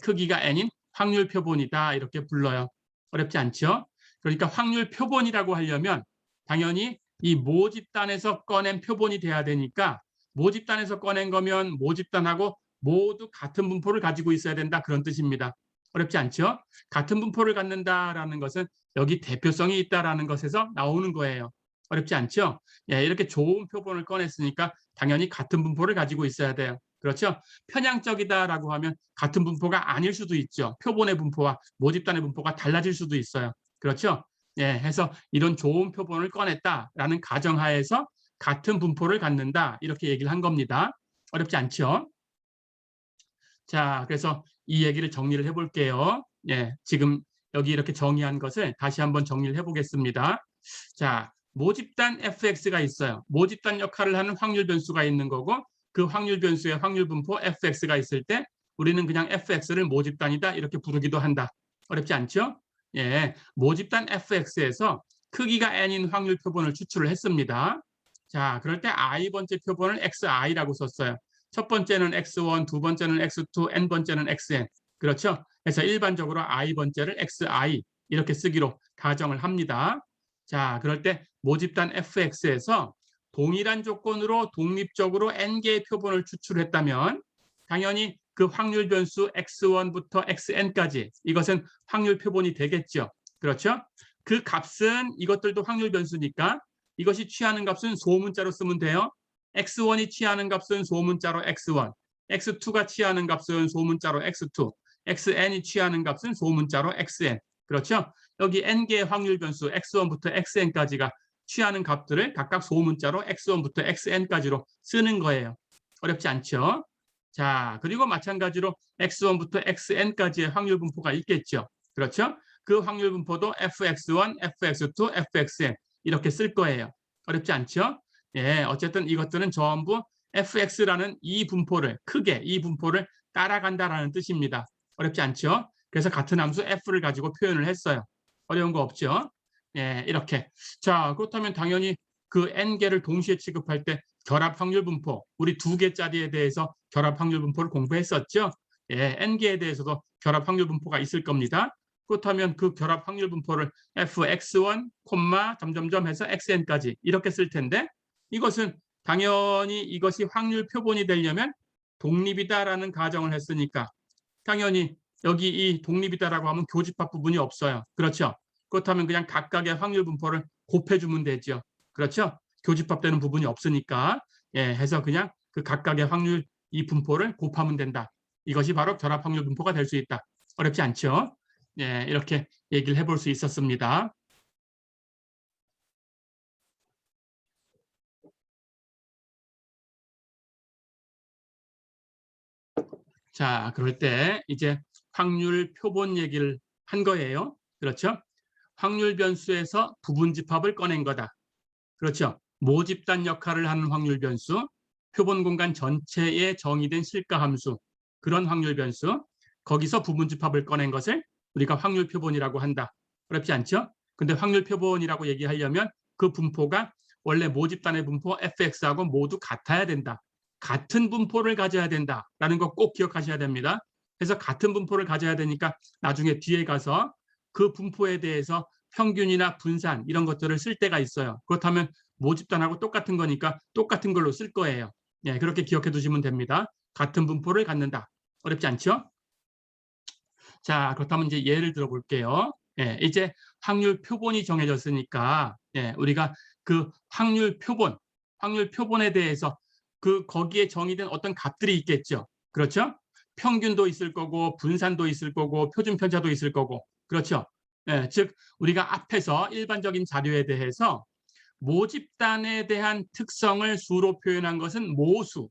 크기가 n인 확률 표본이다 이렇게 불러요. 어렵지 않죠? 그러니까 확률 표본이라고 하려면 당연히 이 모집단에서 꺼낸 표본이 돼야 되니까 모집단에서 꺼낸 거면 모집단하고 모두 같은 분포를 가지고 있어야 된다 그런 뜻입니다. 어렵지 않죠? 같은 분포를 갖는다라는 것은 여기 대표성이 있다라는 것에서 나오는 거예요. 어렵지 않죠? 예, 이렇게 좋은 표본을 꺼냈으니까 당연히 같은 분포를 가지고 있어야 돼요. 그렇죠? 편향적이다라고 하면 같은 분포가 아닐 수도 있죠. 표본의 분포와 모집단의 분포가 달라질 수도 있어요. 그렇죠? 예, 해서 이런 좋은 표본을 꺼냈다라는 가정하에서 같은 분포를 갖는다 이렇게 얘기를 한 겁니다. 어렵지 않죠? 자, 그래서 이 얘기를 정리를 해볼게요. 예, 지금 여기 이렇게 정의한 것을 다시 한번 정리를 해보겠습니다. 자, 모집단 fx가 있어요. 모집단 역할을 하는 확률 변수가 있는 거고 그 확률 변수의 확률 분포 fx가 있을 때 우리는 그냥 fx를 모집단이다 이렇게 부르기도 한다. 어렵지 않죠? 예, 모집단 fx에서 크기가 n인 확률 표본을 추출을 했습니다. 자, 그럴 때 i번째 표본을 xi라고 썼어요. 첫 번째는 x1, 두 번째는 x2, n번째는 xn. 그렇죠? 그래서 일반적으로 i번째를 xi 이렇게 쓰기로 가정을 합니다. 자, 그럴 때 모집단 fx에서 동일한 조건으로 독립적으로 n개의 표본을 추출했다면 당연히 그 확률 변수 x1부터 xn까지 이것은 확률 표본이 되겠죠. 그렇죠? 그 값은 이것들도 확률 변수니까 이것이 취하는 값은 소문자로 쓰면 돼요. x1이 취하는 값은 소문자로 x1, x2가 취하는 값은 소문자로 x2, xn이 취하는 값은 소문자로 xn. 그렇죠? 여기 n개의 확률 변수 x1부터 xn까지가 취하는 값들을 각각 소문자로 x1부터 xn까지로 쓰는 거예요. 어렵지 않죠? 자, 그리고 마찬가지로 x1부터 xn까지의 확률 분포가 있겠죠. 그렇죠? 그 확률 분포도 fx1, fx2, fxn 이렇게 쓸 거예요. 어렵지 않죠? 예, 어쨌든 이것들은 전부 fx라는 이 분포를 크게 이 분포를 따라간다라는 뜻입니다. 어렵지 않죠? 그래서 같은 함수 f를 가지고 표현을 했어요. 어려운 거 없죠? 예, 이렇게. 자, 그렇다면 당연히 그 n개를 동시에 취급할 때 결합 확률 분포, 우리 두 개짜리에 대해서 결합 확률 분포를 공부했었죠? 예, n개에 대해서도 결합 확률 분포가 있을 겁니다. 그렇다면 그 결합 확률 분포를 fx1, 점점점 해서 xn까지 이렇게 쓸 텐데 이것은 당연히 이것이 확률 표본이 되려면 독립이다라는 가정을 했으니까 당연히 여기 이 독립이다라고 하면 교집합 부분이 없어요. 그렇죠? 그렇다면 그냥 각각의 확률 분포를 곱해주면 되죠. 그렇죠? 교집합되는 부분이 없으니까 예, 해서 그냥 그 각각의 확률 이 분포를 곱하면 된다. 이것이 바로 결합 확률 분포가 될 수 있다. 어렵지 않죠? 예, 이렇게 얘기를 해볼 수 있었습니다. 자, 그럴 때 이제 확률 표본 얘기를 한 거예요. 그렇죠? 확률 변수에서 부분 집합을 꺼낸 거다. 그렇죠? 모집단 역할을 하는 확률 변수, 표본 공간 전체에 정의된 실가 함수, 그런 확률 변수, 거기서 부분 집합을 꺼낸 것을 우리가 확률 표본이라고 한다. 어렵지 않죠? 근데 확률 표본이라고 얘기하려면 그 분포가 원래 모집단의 분포 fx하고 모두 같아야 된다. 같은 분포를 가져야 된다라는 거 꼭 기억하셔야 됩니다. 그래서 같은 분포를 가져야 되니까 나중에 뒤에 가서 그 분포에 대해서 평균이나 분산 이런 것들을 쓸 때가 있어요. 그렇다면 모집단하고 똑같은 거니까 똑같은 걸로 쓸 거예요. 예, 그렇게 기억해 두시면 됩니다. 같은 분포를 갖는다. 어렵지 않죠? 자, 그렇다면 이제 예를 들어 볼게요. 예, 이제 확률 표본이 정해졌으니까 예, 우리가 그 확률 표본에 대해서 그 거기에 정의된 어떤 값들이 있겠죠. 그렇죠? 평균도 있을 거고 분산도 있을 거고 표준 편차도 있을 거고. 그렇죠? 예, 즉 우리가 앞에서 일반적인 자료에 대해서 모집단에 대한 특성을 수로 표현한 것은 모수.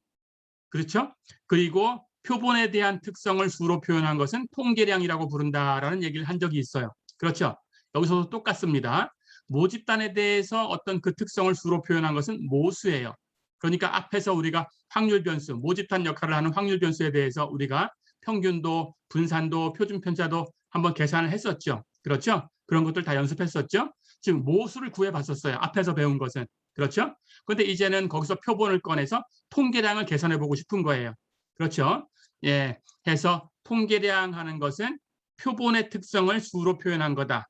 그렇죠? 그리고 표본에 대한 특성을 수로 표현한 것은 통계량이라고 부른다라는 얘기를 한 적이 있어요. 그렇죠? 여기서도 똑같습니다. 모집단에 대해서 어떤 그 특성을 수로 표현한 것은 모수예요. 그러니까 앞에서 우리가 확률 변수, 모집단 역할을 하는 확률 변수에 대해서 우리가 평균도, 분산도, 표준 편차도 한번 계산을 했었죠. 그렇죠? 그런 것들 다 연습했었죠. 지금 모수를 구해봤었어요. 앞에서 배운 것은. 그렇죠? 그런데 이제는 거기서 표본을 꺼내서 통계량을 계산해 보고 싶은 거예요. 그렇죠? 예, 해서 통계량 하는 것은 표본의 특성을 수로 표현한 거다.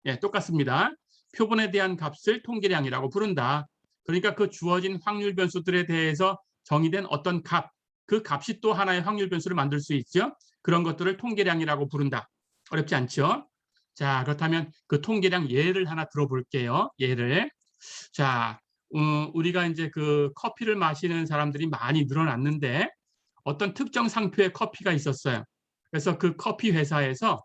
예, 똑같습니다. 표본에 대한 값을 통계량이라고 부른다. 그러니까 그 주어진 확률 변수들에 대해서 정의된 어떤 값, 그 값이 또 하나의 확률 변수를 만들 수 있죠. 그런 것들을 통계량이라고 부른다. 어렵지 않죠? 자, 그렇다면 그 통계량 예를 하나 들어볼게요. 예를. 자, 우리가 이제 그 커피를 마시는 사람들이 많이 늘어났는데 어떤 특정 상표의 커피가 있었어요. 그래서 그 커피 회사에서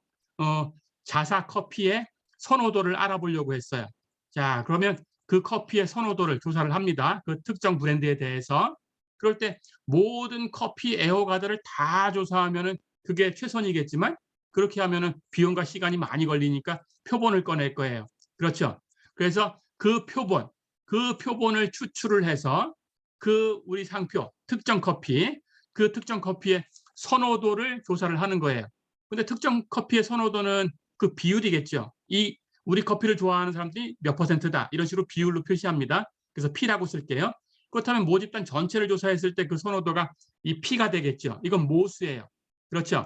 자사 커피의 선호도를 알아보려고 했어요. 자, 그러면 그 커피의 선호도를 조사를 합니다. 그 특정 브랜드에 대해서. 그럴 때 모든 커피 애호가들을 다 조사하면은 그게 최선이겠지만 그렇게 하면은 비용과 시간이 많이 걸리니까 표본을 꺼낼 거예요. 그렇죠? 그래서 그 표본을 추출을 해서 그 우리 상표, 특정 커피, 그 특정 커피의 선호도를 조사를 하는 거예요. 근데 특정 커피의 선호도는 그 비율이겠죠. 이 우리 커피를 좋아하는 사람들이 몇 %다. 이런 식으로 비율로 표시합니다. 그래서 P라고 쓸게요. 그렇다면 모집단 전체를 조사했을 때 그 선호도가 이 P가 되겠죠. 이건 모수예요. 그렇죠?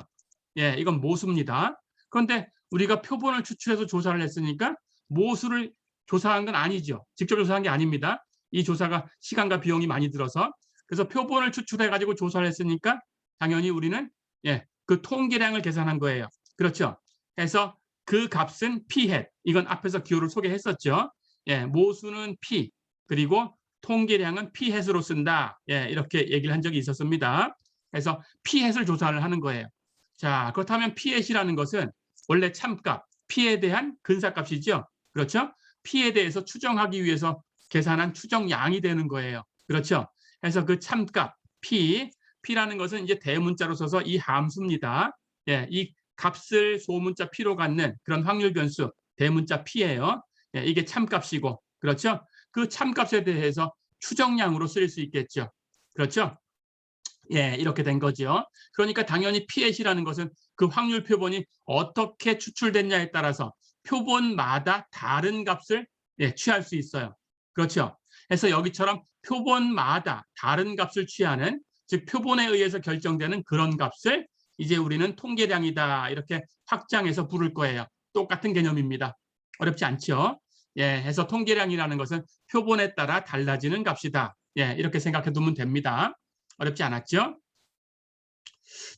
예, 이건 모수입니다. 그런데 우리가 표본을 추출해서 조사를 했으니까 모수를 조사한 건 아니죠. 직접 조사한 게 아닙니다. 이 조사가 시간과 비용이 많이 들어서. 그래서 표본을 추출해 가지고 조사를 했으니까 당연히 우리는 예, 그 통계량을 계산한 거예요. 그렇죠? 그래서 그 값은 P hat. 이건 앞에서 기호를 소개했었죠. 예, 모수는 P, 그리고 통계량은 P hat으로 쓴다. 예, 이렇게 얘기를 한 적이 있었습니다. 그래서 P hat을 조사를 하는 거예요. 자, 그렇다면 P hat이라는 것은 원래 참값, P에 대한 근사값이죠. 그렇죠? P에 대해서 추정하기 위해서 계산한 추정량이 되는 거예요. 그렇죠? 그래서 그 참값 P라는 것은 이제 대문자로 써서 이 함수입니다. 예, 이 값을 소문자 P로 갖는 그런 확률 변수 대문자 P예요. 예, 이게 참값이고, 그렇죠? 그 참값에 대해서 추정량으로 쓸 수 있겠죠. 그렇죠? 예, 이렇게 된 거죠. 그러니까 당연히 P-At이라는 것은 그 확률 표본이 어떻게 추출됐냐에 따라서 표본마다 다른 값을 예, 취할 수 있어요. 그렇죠. 그래서 여기처럼 표본마다 다른 값을 취하는, 즉 표본에 의해서 결정되는 그런 값을 이제 우리는 통계량이다 이렇게 확장해서 부를 거예요. 똑같은 개념입니다. 어렵지 않죠? 예, 해서 통계량이라는 것은 표본에 따라 달라지는 값이다. 예, 이렇게 생각해 두면 됩니다. 어렵지 않았죠?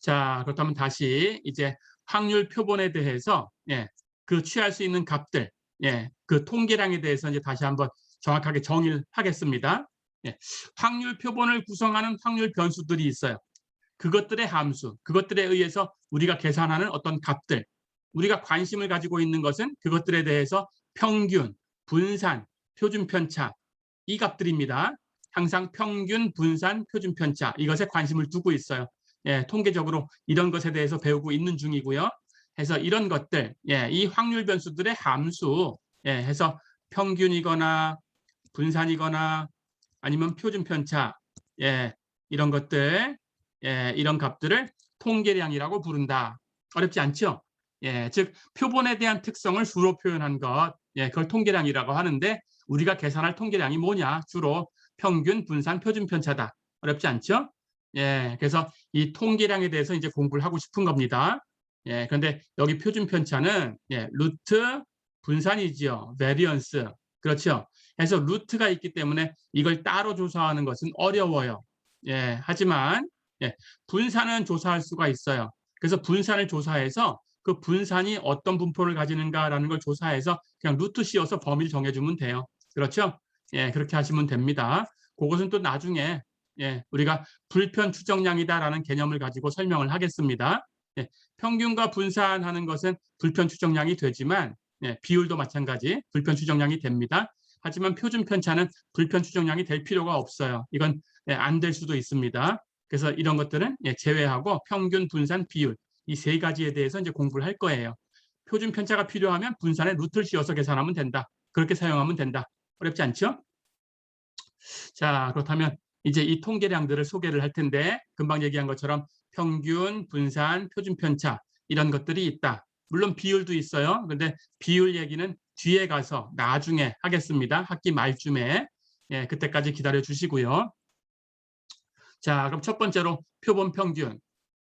자, 그렇다면 다시 이제 확률 표본에 대해서 예, 그 취할 수 있는 값들, 예, 그 통계량에 대해서 이제 다시 한번 정확하게 정의를 하겠습니다. 예, 확률 표본을 구성하는 확률 변수들이 있어요. 그것들의 함수, 그것들에 의해서 우리가 계산하는 어떤 값들, 우리가 관심을 가지고 있는 것은 그것들에 대해서 평균, 분산, 표준 편차, 이 값들입니다. 항상 평균, 분산, 표준 편차 이것에 관심을 두고 있어요. 예, 통계적으로 이런 것에 대해서 배우고 있는 중이고요. 해서 이런 것들, 예, 이 확률 변수들의 함수, 예, 해서 평균이거나 분산이거나 아니면 표준 편차, 예, 이런 것들, 예, 이런 값들을 통계량이라고 부른다. 어렵지 않죠? 예, 즉 표본에 대한 특성을 수로 표현한 것, 예, 그걸 통계량이라고 하는데 우리가 계산할 통계량이 뭐냐? 주로 평균, 분산, 표준 편차다. 어렵지 않죠? 예, 그래서 이 통계량에 대해서 이제 공부를 하고 싶은 겁니다. 예, 그런데 여기 표준 편차는 예, 루트 분산이지요. 베리언스. 그렇죠? 그래서 루트가 있기 때문에 이걸 따로 조사하는 것은 어려워요. 예, 하지만 예, 분산은 조사할 수가 있어요. 그래서 분산을 조사해서 그 분산이 어떤 분포를 가지는가라는 걸 조사해서 그냥 루트 씌워서 범위를 정해주면 돼요. 그렇죠? 예, 그렇게 하시면 됩니다. 그것은 또 나중에 예, 우리가 불편 추정량이다라는 개념을 가지고 설명을 하겠습니다. 예, 평균과 분산하는 것은 불편 추정량이 되지만 예, 비율도 마찬가지 불편 추정량이 됩니다. 하지만 표준 편차는 불편 추정량이 될 필요가 없어요. 이건 예, 안 될 수도 있습니다. 그래서 이런 것들은 예, 제외하고 평균, 분산, 비율 이 세 가지에 대해서 이제 공부를 할 거예요. 표준 편차가 필요하면 분산에 루트를 씌워서 계산하면 된다. 그렇게 사용하면 된다. 어렵지 않죠? 자, 그렇다면 이제 이 통계량들을 소개를 할 텐데 금방 얘기한 것처럼 평균, 분산, 표준 편차 이런 것들이 있다. 물론 비율도 있어요. 그런데 비율 얘기는 뒤에 가서 나중에 하겠습니다. 학기 말쯤에. 예, 그때까지 기다려 주시고요. 자, 그럼 첫 번째로 표본 평균.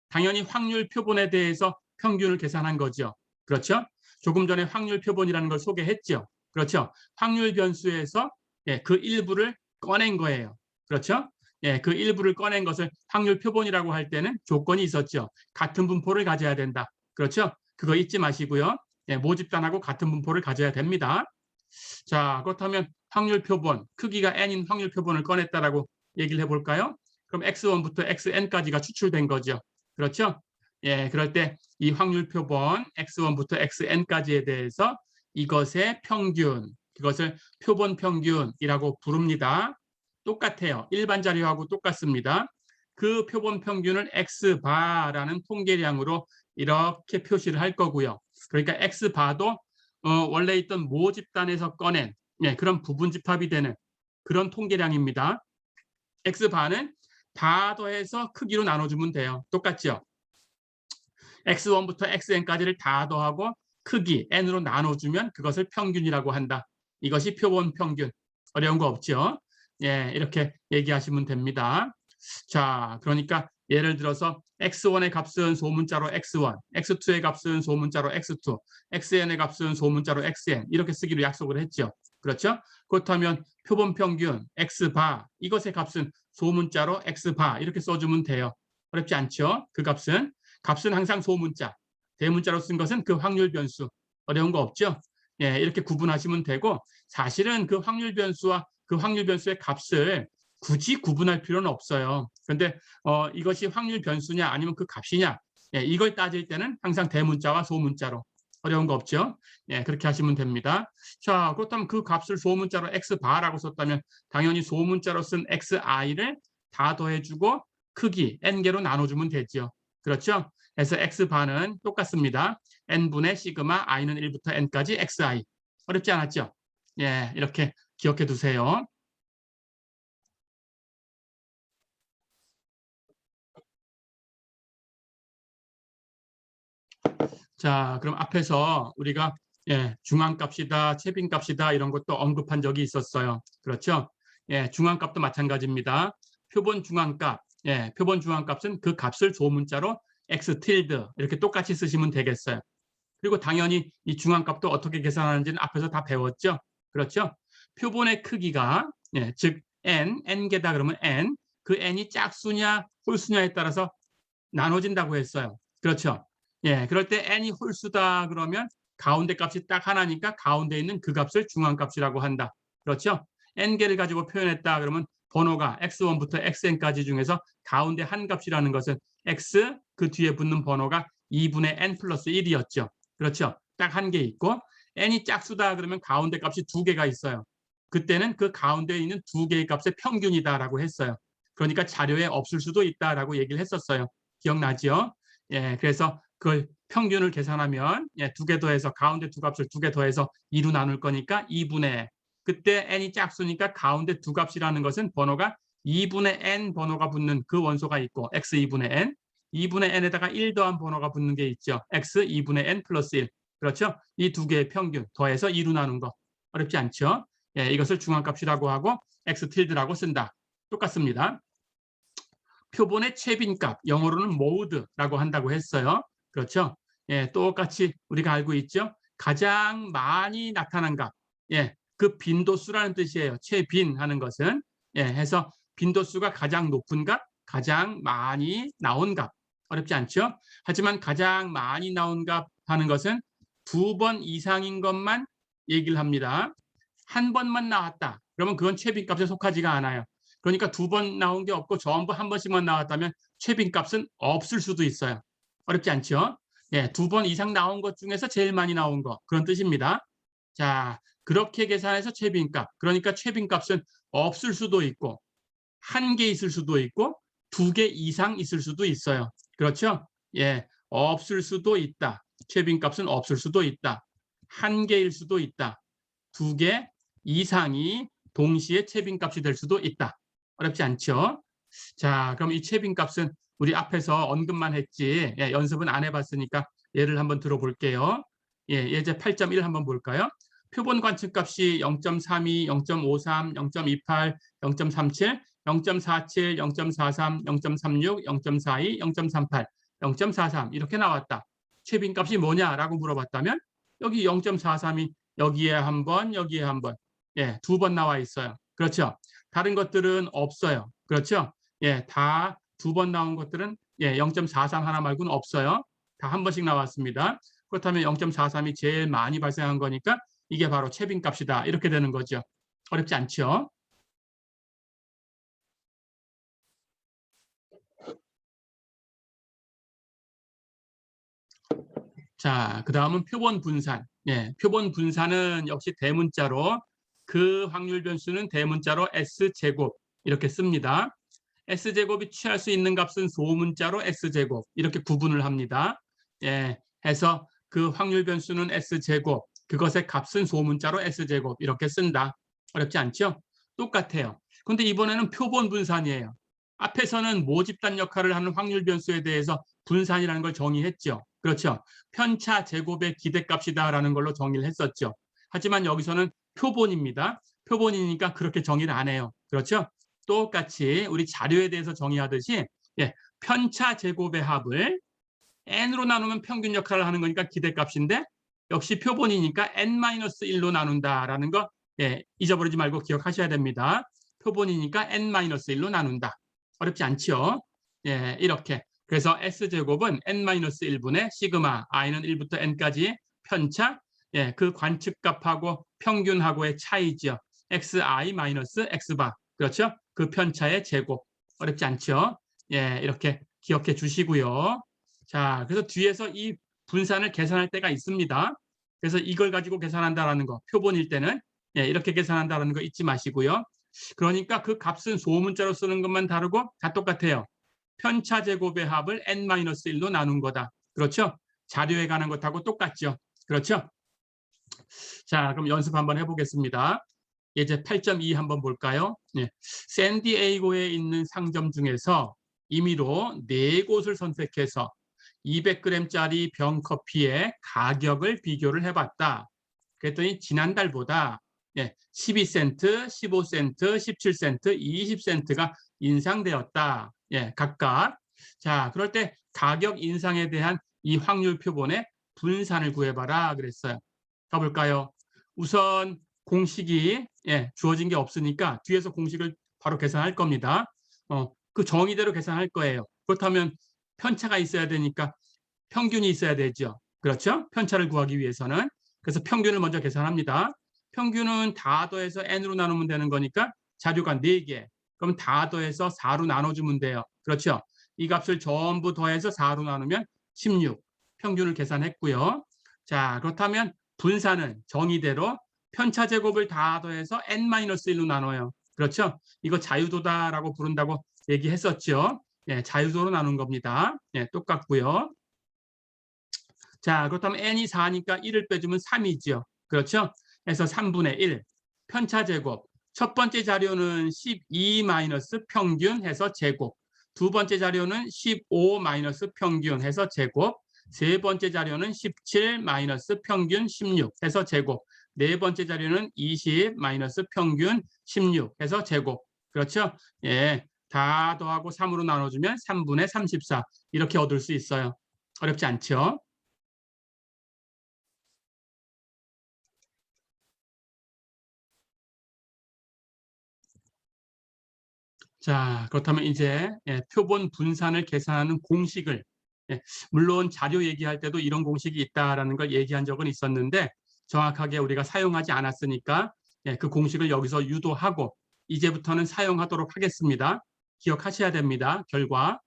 당연히 확률 표본에 대해서 평균을 계산한 거죠. 그렇죠? 조금 전에 확률 표본이라는 걸 소개했죠. 그렇죠? 확률 변수에서 예, 그 일부를 꺼낸 거예요. 그렇죠? 예, 그 일부를 꺼낸 것을 확률 표본이라고 할 때는 조건이 있었죠. 같은 분포를 가져야 된다. 그렇죠? 그거 잊지 마시고요. 예, 모집단하고 같은 분포를 가져야 됩니다. 자, 그렇다면 확률 표본, 크기가 n인 확률 표본을 꺼냈다라고 얘기를 해볼까요? 그럼 x1부터 xn까지가 추출된 거죠. 그렇죠? 예, 그럴 때 이 확률 표본 x1부터 xn까지에 대해서 이것의 평균, 그것을 표본 평균이라고 부릅니다. 똑같아요. 일반 자료하고 똑같습니다. 그 표본 평균을 x바라는 통계량으로 이렇게 표시를 할 거고요. 그러니까 x바도 원래 있던 모집단에서 꺼낸 예, 그런 부분 집합이 되는 그런 통계량입니다. x바는 다 더해서 크기로 나눠주면 돼요. 똑같죠? x1부터 xn까지를 다 더하고 크기 n으로 나눠주면 그것을 평균이라고 한다. 이것이 표본 평균. 어려운 거 없죠? 예, 이렇게 얘기하시면 됩니다. 자, 그러니까 예를 들어서 x1의 값은 소문자로 x1, x2의 값은 소문자로 x2, xn의 값은 소문자로 xn 이렇게 쓰기로 약속을 했죠. 그렇죠? 그렇다면 표본 평균 x바 이것의 값은 소문자로 x바 이렇게 써주면 돼요. 어렵지 않죠? 그 값은 항상 소문자, 대문자로 쓴 것은 그 확률 변수. 어려운 거 없죠? 예, 이렇게 구분하시면 되고 사실은 그 확률 변수와 그 확률 변수의 값을 굳이 구분할 필요는 없어요. 그런데 이것이 확률 변수냐 아니면 그 값이냐 예, 이걸 따질 때는 항상 대문자와 소문자로 어려운 거 없죠? 예, 그렇게 하시면 됩니다. 자, 그렇다면 그 값을 소문자로 x바라고 썼다면 당연히 소문자로 쓴 xi를 다 더해주고 크기 n개로 나눠주면 되죠. 그렇죠? 그래서 x바는 똑같습니다. n분의 시그마 i는 1부터 n까지 xi. 어렵지 않았죠? 예, 이렇게 기억해 두세요. 자, 그럼 앞에서 우리가 예, 중앙값이다, 최빈값이다 이런 것도 언급한 적이 있었어요. 그렇죠? 예, 중앙값도 마찬가지입니다. 표본 중앙값, 예, 표본 중앙값은 그 값을 조문자로 x tilde 이렇게 똑같이 쓰시면 되겠어요. 그리고 당연히 이 중앙값도 어떻게 계산하는지는 앞에서 다 배웠죠. 그렇죠? 표본의 크기가 예, 즉 n개다 그러면 n, 그 n이 짝수냐 홀수냐에 따라서 나눠진다고 했어요. 그렇죠? 예, 그럴 때 n이 홀수다 그러면 가운데 값이 딱 하나니까 가운데 있는 그 값을 중앙값이라고 한다. 그렇죠? n개를 가지고 표현했다 그러면 번호가 x1부터 xn까지 중에서 가운데 한 값이라는 것은 x 그 뒤에 붙는 번호가 2분의 n 플러스 1이었죠. 그렇죠? 딱 한 개 있고 n이 짝수다 그러면 가운데 값이 두 개가 있어요. 그때는 그 가운데 있는 두 개의 값의 평균이다라고 했어요. 그러니까 자료에 없을 수도 있다라고 얘기를 했었어요. 기억나죠? 예, 그래서 그걸 평균을 계산하면 예, 두 개 더해서 가운데 두 값을 두 개 더해서 2로 나눌 거니까 2분의 그때 n이 짝수니까 가운데 두 값이라는 것은 번호가 2분의 n 번호가 붙는 그 원소가 있고 x 2분의 n 2분의 n에다가 1 더한 번호가 붙는 게 있죠. x 2분의 n 플러스 1. 그렇죠? 이 두 개의 평균 더해서 2로 나눈 거. 어렵지 않죠? 예, 이것을 중앙값이라고 하고 x tilde라고 쓴다. 똑같습니다. 표본의 최빈값, 영어로는 mode라고 한다고 했어요. 그렇죠? 예, 똑같이 우리가 알고 있죠? 가장 많이 나타난 값. 예, 그 빈도수라는 뜻이에요. 최빈 하는 것은. 예, 해서 빈도수가 가장 높은 값, 가장 많이 나온 값. 어렵지 않죠? 하지만 가장 많이 나온 값 하는 것은 2번 이상인 것만 얘기를 합니다. 한 번만 나왔다. 그러면 그건 최빈값에 속하지가 않아요. 그러니까 2번 나온 게 없고 전부 한 번씩만 나왔다면 최빈값은 없을 수도 있어요. 어렵지 않죠? 예, 2번 이상 나온 것 중에서 제일 많이 나온 거. 그런 뜻입니다. 자, 그렇게 계산해서 최빈값. 그러니까 최빈값은 없을 수도 있고 한 개 있을 수도 있고 2개 이상 있을 수도 있어요. 그렇죠? 예, 없을 수도 있다. 최빈값은 없을 수도 있다. 한 개일 수도 있다. 2개 이상이 동시에 최빈값이 될 수도 있다. 어렵지 않죠? 자, 그럼 이 최빈값은 우리 앞에서 언급만 했지, 예, 연습은 안 해봤으니까 예를 한번 들어볼게요. 예, 예제 8.1 한번 볼까요? 표본 관측값이 0.32, 0.53, 0.28, 0.37, 0.47, 0.43, 0.36, 0.42, 0.38, 0.43 이렇게 나왔다. 최빈값이 뭐냐라고 물어봤다면 여기 0.43이 여기에 한 번, 여기에 한 번, 예, 2번 나와 있어요. 그렇죠? 다른 것들은 없어요. 그렇죠? 예, 다 2번 나온 것들은 예, 0.43 하나 말고는 없어요. 다 한 번씩 나왔습니다. 그렇다면 0.43이 제일 많이 발생한 거니까 이게 바로 최빈값이다. 이렇게 되는 거죠. 어렵지 않죠? 자, 그 다음은 표본 분산. 예, 표본 분산은 역시 대문자로 그 확률 변수는 대문자로 S제곱 이렇게 씁니다. S제곱이 취할 수 있는 값은 소문자로 S제곱 이렇게 구분을 합니다. 예, 해서 그 확률 변수는 S제곱, 그것의 값은 소문자로 S제곱 이렇게 쓴다. 어렵지 않죠? 똑같아요. 근데 이번에는 표본 분산이에요. 앞에서는 모집단 역할을 하는 확률 변수에 대해서 분산이라는 걸 정의했죠. 그렇죠? 편차 제곱의 기대값이다라는 걸로 정의를 했었죠. 하지만 여기서는 표본입니다. 표본이니까 그렇게 정의를 안 해요. 그렇죠? 똑같이 우리 자료에 대해서 정의하듯이 예, 편차 제곱의 합을 n으로 나누면 평균 역할을 하는 거니까 기대값인데 역시 표본이니까 n-1로 나눈다라는 거 예, 잊어버리지 말고 기억하셔야 됩니다. 표본이니까 n-1로 나눈다. 어렵지 않죠? 예, 이렇게. 그래서 S제곱은 n-1분의 시그마 i는 1부터 n까지 편차 예, 그 관측값하고 평균하고의 차이죠. xi-x바. 그렇죠? 그 편차의 제곱. 어렵지 않죠? 예, 이렇게 기억해 주시고요. 자, 그래서 뒤에서 이 분산을 계산할 때가 있습니다. 그래서 이걸 가지고 계산한다라는 거, 표본일 때는 예, 이렇게 계산한다라는 거 잊지 마시고요. 그러니까 그 값은 소문자로 쓰는 것만 다르고 다 똑같아요. 편차 제곱의 합을 n-1로 나눈 거다. 그렇죠? 자료에 관한 것하고 똑같죠. 그렇죠? 자, 그럼 연습 한번 해보겠습니다. 예제 8.2 한번 볼까요? 예. 샌디에이고에 있는 상점 중에서 임의로 4곳을 선택해서 200g짜리 병 커피의 가격을 비교를 해봤다. 그랬더니 지난달보다 12센트, 15센트, 17센트, 20센트가 인상되었다. 예, 각각. 자, 그럴 때 가격 인상에 대한 이 확률 표본의 분산을 구해봐라 그랬어요. 가볼까요? 우선 공식이 주어진 게 없으니까 뒤에서 공식을 바로 계산할 겁니다. 그 정의대로 계산할 거예요. 그렇다면 편차가 있어야 되니까 평균이 있어야 되죠. 그렇죠? 편차를 구하기 위해서는. 그래서 평균을 먼저 계산합니다. 평균은 다 더해서 n으로 나누면 되는 거니까 자료가 4개. 그럼 다 더해서 4로 나눠주면 돼요. 그렇죠? 이 값을 전부 더해서 4로 나누면 16. 평균을 계산했고요. 자, 그렇다면 분산은 정의대로 편차 제곱을 다 더해서 n-1로 나눠요. 그렇죠? 이거 자유도다라고 부른다고 얘기했었죠. 예, 자유도로 나눈 겁니다. 예, 똑같고요. 자, 그렇다면 n이 4니까 1을 빼주면 3이죠. 그렇죠? 그래서 3분의 1. 편차 제곱. 첫 번째 자료는 12 마이너스 평균 해서 제곱. 두 번째 자료는 15 마이너스 평균 해서 제곱, 세 번째 자료는 17 마이너스 평균 16 해서 제곱, 네 번째 자료는 20 마이너스 평균 16 해서 제곱. 그렇죠? 예, 다 더하고 3으로 나눠주면 3분의 34 이렇게 얻을 수 있어요. 어렵지 않죠? 자, 그렇다면 이제 표본 분산을 계산하는 공식을, 물론 자료 얘기할 때도 이런 공식이 있다라는 걸 얘기한 적은 있었는데 정확하게 우리가 사용하지 않았으니까 그 공식을 여기서 유도하고 이제부터는 사용하도록 하겠습니다. 기억하셔야 됩니다. 결과.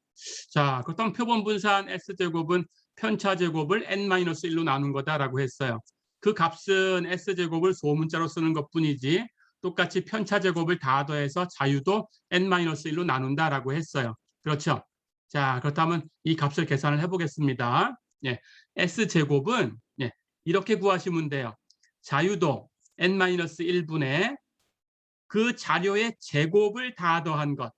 자, 그렇다면 표본 분산 S제곱은 편차 제곱을 n-1로 나눈 거다라고 했어요. 그 값은 S제곱을 소문자로 쓰는 것뿐이지 똑같이 편차 제곱을 다 더해서 자유도 n-1로 나눈다라고 했어요. 그렇죠? 자, 그렇다면 이 값을 계산을 해보겠습니다. S제곱은 이렇게 구하시면 돼요. 자유도 n-1분의 그 자료의 제곱을 다 더한 것.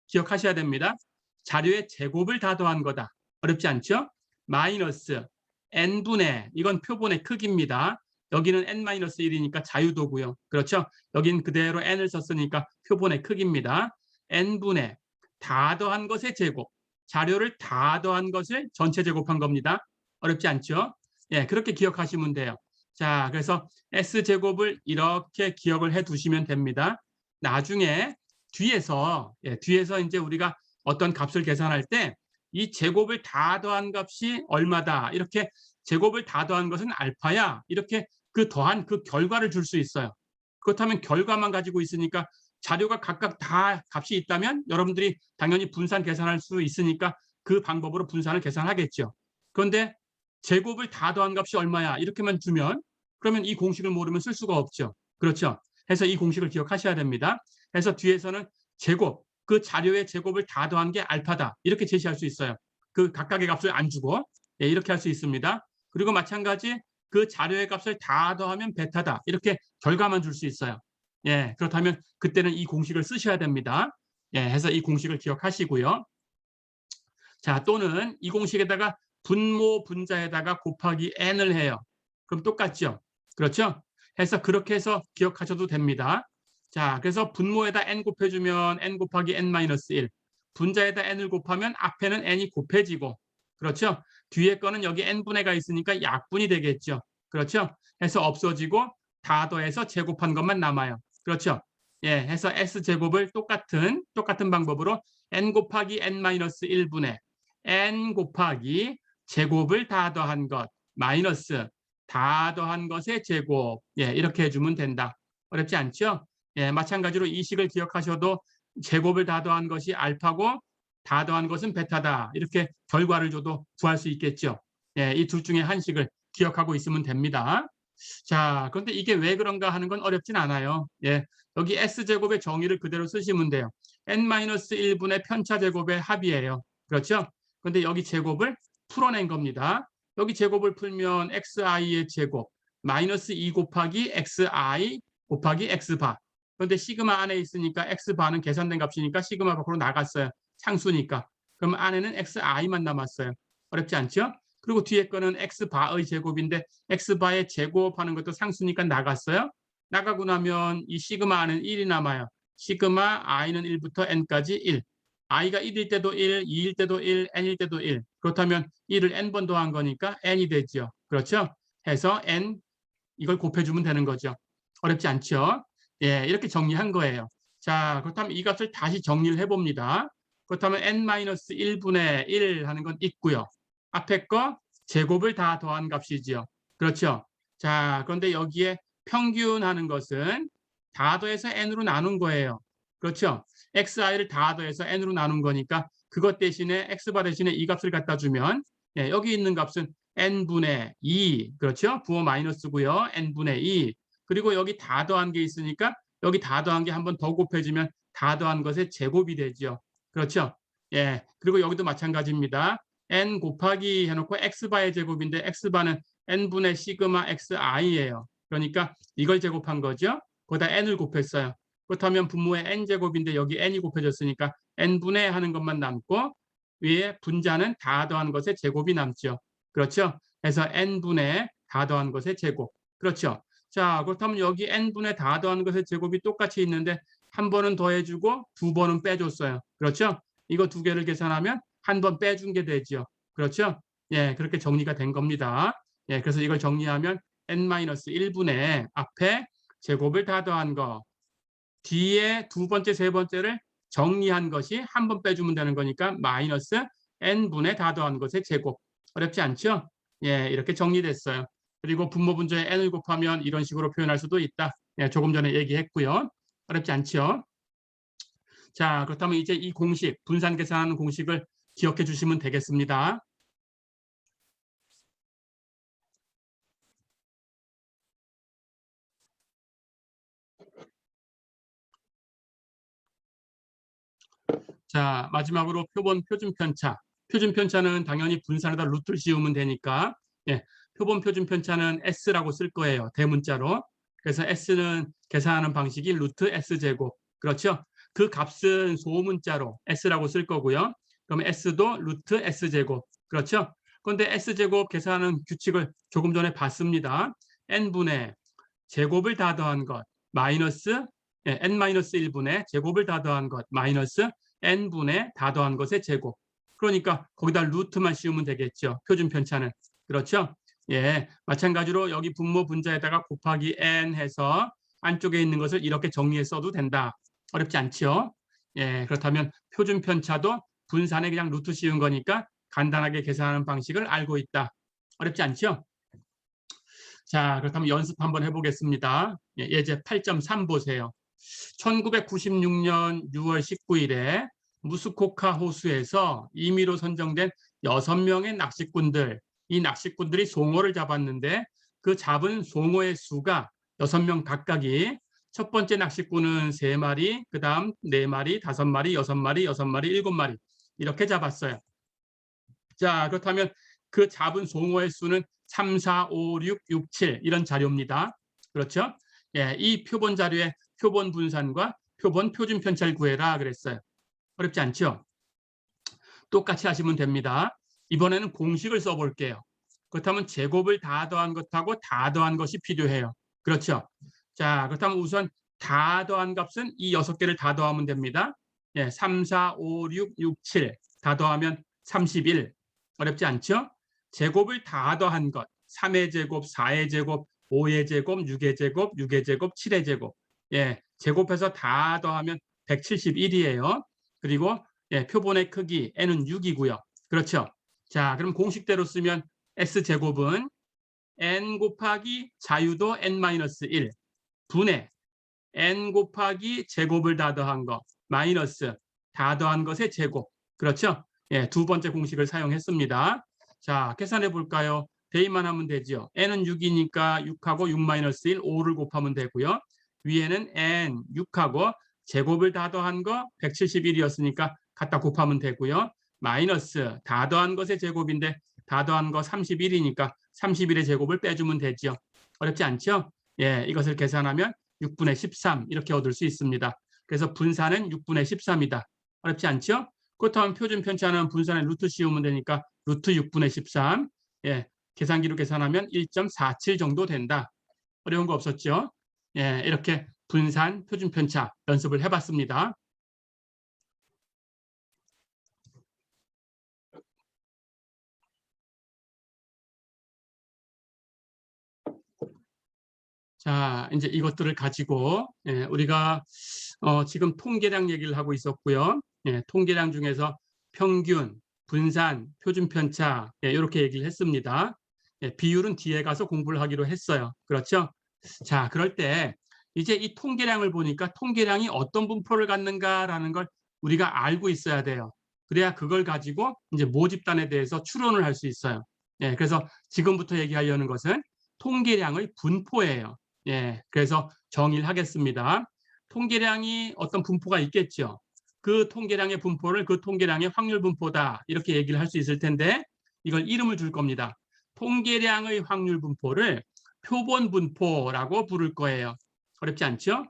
기억하셔야 됩니다. 자료의 제곱을 다 더한 거다. 어렵지 않죠? 마이너스 n분의, 이건 표본의 크기입니다. 여기는 n-1이니까 자유도고요. 그렇죠? 여긴 그대로 n을 썼으니까 표본의 크기입니다. n분의 다 더한 것의 제곱. 자료를 다 더한 것을 전체 제곱한 겁니다. 어렵지 않죠? 그렇게 기억하시면 돼요. 자, 그래서 S제곱을 이렇게 기억을 해 두시면 됩니다. 나중에 뒤에서 이제 우리가 어떤 값을 계산할 때 이 제곱을 다 더한 값이 얼마다, 이렇게 제곱을 다 더한 것은 알파야, 이렇게 그 더한 그 결과를 줄 수 있어요. 그렇다면 결과만 가지고 있으니까 자료가 각각 다 값이 있다면 여러분들이 당연히 분산 계산할 수 있으니까 그 방법으로 분산을 계산하겠죠. 그런데 제곱을 다 더한 값이 얼마야 이렇게만 주면 그러면 이 공식을 모르면 쓸 수가 없죠. 그렇죠? 해서 이 공식을 기억하셔야 됩니다. 해서 뒤에서는 제곱, 그 자료의 제곱을 다 더한 게 알파다 이렇게 제시할 수 있어요. 그 각각의 값을 안 주고 이렇게 할 수 있습니다. 그리고 마찬가지 그 자료의 값을 다 더하면 베타다 이렇게 결과만 줄 수 있어요. 그렇다면 그때는 이 공식을 쓰셔야 됩니다. 해서 이 공식을 기억하시고요. 자, 또는 이 공식에다가 분모 분자에다가 곱하기 n을 해요. 그럼 똑같죠? 그렇죠? 해서 그렇게 해서 기억하셔도 됩니다. 자, 그래서 분모에다 n 곱해주면 n 곱하기 n-1, 분자에다 n을 곱하면 앞에는 n이 곱해지고, 그렇죠? 뒤에 거는 여기 n분의가 있으니까 약분이 되겠죠. 그렇죠? 해서 없어지고 다 더해서 제곱한 것만 남아요. 그렇죠? 해서 S제곱을 똑같은 방법으로 n 곱하기 n-1분의 n 곱하기 제곱을 다 더한 것 마이너스 다 더한 것의 제곱 이렇게 해주면 된다. 어렵지 않죠? 마찬가지로 이 식을 기억하셔도 제곱을 다 더한 것이 알파고 다 더한 것은 베타다. 이렇게 결과를 줘도 구할 수 있겠죠. 이 둘 중에 한 식을 기억하고 있으면 됩니다. 자, 그런데 이게 왜 그런가 하는 건 어렵진 않아요. 여기 S제곱의 정의를 그대로 쓰시면 돼요. n-1분의 편차제곱의 합이에요. 그렇죠? 그런데 여기 제곱을 풀어낸 겁니다. 여기 제곱을 풀면 xi의 제곱 마이너스 2 곱하기 xi 곱하기 x바. 그런데 시그마 안에 있으니까 x바는 계산된 값이니까 시그마 밖으로 나갔어요. 상수니까. 그럼 안에는 xi만 남았어요. 어렵지 않죠? 그리고 뒤에 거는 x바의 제곱인데 x바의 제곱하는 것도 상수니까 나갔어요. 나가고 나면 이 시그마 안에는 1이 남아요. 시그마 i는 1부터 n까지 1. i가 1일 때도 1, 2일 때도 1, n일 때도 1. 그렇다면 1을 n번 더한 거니까 n이 되죠. 그렇죠? 해서 n 이걸 곱해주면 되는 거죠. 어렵지 않죠? 이렇게 정리한 거예요. 자, 그렇다면 이 값을 다시 정리를 해봅니다. 그렇다면 n-1분의 1 하는 건 있고요. 앞에 거 제곱을 다 더한 값이지요. 그렇죠? 자, 그런데 여기에 평균하는 것은 다 더해서 n으로 나눈 거예요. 그렇죠? xi를 다 더해서 n으로 나눈 거니까 그것 대신에 x바 대신에 이 값을 갖다 주면 여기 있는 값은 n분의 2, 그렇죠? 부호 마이너스고요. n분의 2. 그리고 여기 다 더한 게 있으니까 여기 다 더한 게 한 번 더 곱해지면 다 더한 것의 제곱이 되죠. 그렇죠? 그리고 여기도 마찬가지입니다. n 곱하기 해놓고 x바의 제곱인데 x바는 n분의 시그마 xi예요. 그러니까 이걸 제곱한 거죠. 거기다 n을 곱했어요. 그렇다면 분모의 n제곱인데 여기 n이 곱해졌으니까 n분의 하는 것만 남고 위에 분자는 다 더한 것의 제곱이 남죠. 그렇죠? 그래서 n분의 다 더한 것의 제곱. 그렇죠? 자, 그렇다면 여기 n분의 다 더한 것의 제곱이 똑같이 있는데 한 번은 더해주고 두 번은 빼줬어요. 그렇죠? 이거 두 개를 계산하면 한 번 빼준 게 되죠. 그렇죠? 예, 그렇게 정리가 된 겁니다. 예, 그래서 이걸 정리하면 n-1분의 앞에 제곱을 다 더한 거, 뒤에 두 번째, 세 번째를 정리한 것이 한 번 빼주면 되는 거니까 마이너스 n분의 다 더한 것의 제곱. 어렵지 않죠? 예, 이렇게 정리됐어요. 그리고 분모 분자에 n을 곱하면 이런 식으로 표현할 수도 있다. 예, 조금 전에 얘기했고요. 어렵지 않죠? 자, 그렇다면 이제 이 공식, 분산 계산하는 공식을 기억해 주시면 되겠습니다. 자, 마지막으로 표본 표준편차. 표준편차는 당연히 분산에다 루트를 씌우면 되니까 예, 표본 표준편차는 S라고 쓸 거예요. 대문자로. 그래서 S는 계산하는 방식이 루트 S제곱. 그렇죠? 그 값은 소문자로 S라고 쓸 거고요. 그럼 S도 루트 S제곱. 그렇죠? 그런데 S제곱 계산하는 규칙을 조금 전에 봤습니다. N분의 제곱을 다 더한 것 마이너스 n-1분의 제곱을 다 더한 것 마이너스 n분의 다 더한 것의 제곱. 그러니까 거기다 루트만 씌우면 되겠죠. 표준 편차는. 그렇죠? 예, 마찬가지로 여기 분모 분자에다가 곱하기 n 해서 안쪽에 있는 것을 이렇게 정리해 써도 된다. 어렵지 않죠? 예, 그렇다면 표준 편차도 분산에 그냥 루트 씌운 거니까 간단하게 계산하는 방식을 알고 있다. 어렵지 않죠? 자, 그렇다면 연습 한번 해보겠습니다. 예제 8.3 보세요. 1996년 6월 19일에 무스코카 호수에서 임의로 선정된 6명의 낚시꾼들, 이 낚시꾼들이 송어를 잡았는데 그 잡은 송어의 수가 6명 각각이 첫 번째 낚시꾼은 3마리, 그 다음 4마리, 5마리, 6마리, 6마리, 7마리 이렇게 잡았어요. 자, 그렇다면 그 잡은 송어의 수는 3, 4, 5, 6, 6, 7 이런 자료입니다. 그렇죠? 예, 이 표본 자료에 표본 분산과 표본 표준 편차를 구해라 그랬어요. 어렵지 않죠? 똑같이 하시면 됩니다. 이번에는 공식을 써볼게요. 그렇다면 제곱을 다 더한 것하고 다 더한 것이 필요해요. 그렇죠? 자, 그렇다면 우선 다 더한 값은 이 6개를 다 더하면 됩니다. 예, 3, 4, 5, 6, 6, 7 다 더하면 31. 어렵지 않죠? 제곱을 다 더한 것 3의 제곱, 4의 제곱, 5의 제곱, 6의 제곱, 6의 제곱, 7의 제곱. 예, 제곱해서 다 더하면 171이에요. 그리고 예, 표본의 크기 n은 6이고요. 그렇죠? 자, 그럼 공식대로 쓰면 s제곱은 n 곱하기 자유도 n-1 분의 n 곱하기 제곱을 다 더한 거 마이너스 다 더한 것의 제곱. 그렇죠? 예, 두 번째 공식을 사용했습니다. 자, 계산해 볼까요? 대입만 하면 되죠. n은 6이니까 6하고 6-1, 5를 곱하면 되고요. 위에는 n 6하고 제곱을 다 더한 거 171이었으니까 갖다 곱하면 되고요. 마이너스 다 더한 것의 제곱인데 다 더한 거 31이니까 31의 제곱을 빼주면 되죠. 어렵지 않죠? 예, 이것을 계산하면 6분의 13 이렇게 얻을 수 있습니다. 그래서 분산은 6분의 13이다. 어렵지 않죠? 그렇다면 표준 편차는 분산에 루트 씌우면 되니까 루트 6분의 13. 예, 계산기로 계산하면 1.47 정도 된다. 어려운 거 없었죠? 예, 이렇게 분산, 표준 편차 연습을 해봤습니다. 자, 이제 이것들을 가지고 우리가 지금 통계량 얘기를 하고 있었고요. 예, 통계량 중에서 평균, 분산, 표준 편차 이렇게 얘기를 했습니다. 예, 비율은 뒤에 가서 공부를 하기로 했어요. 그렇죠? 자, 그럴 때 이제 이 통계량을 보니까 통계량이 어떤 분포를 갖는가라는 걸 우리가 알고 있어야 돼요. 그래야 그걸 가지고 이제 모집단에 대해서 추론을 할 수 있어요. 예, 그래서 지금부터 얘기하려는 것은 통계량의 분포예요. 예, 그래서 정의를 하겠습니다. 통계량이 어떤 분포가 있겠죠. 그 통계량의 분포를 그 통계량의 확률 분포다 이렇게 얘기를 할 수 있을 텐데 이걸 이름을 줄 겁니다. 통계량의 확률 분포를 표본 분포라고 부를 거예요. 어렵지 않죠?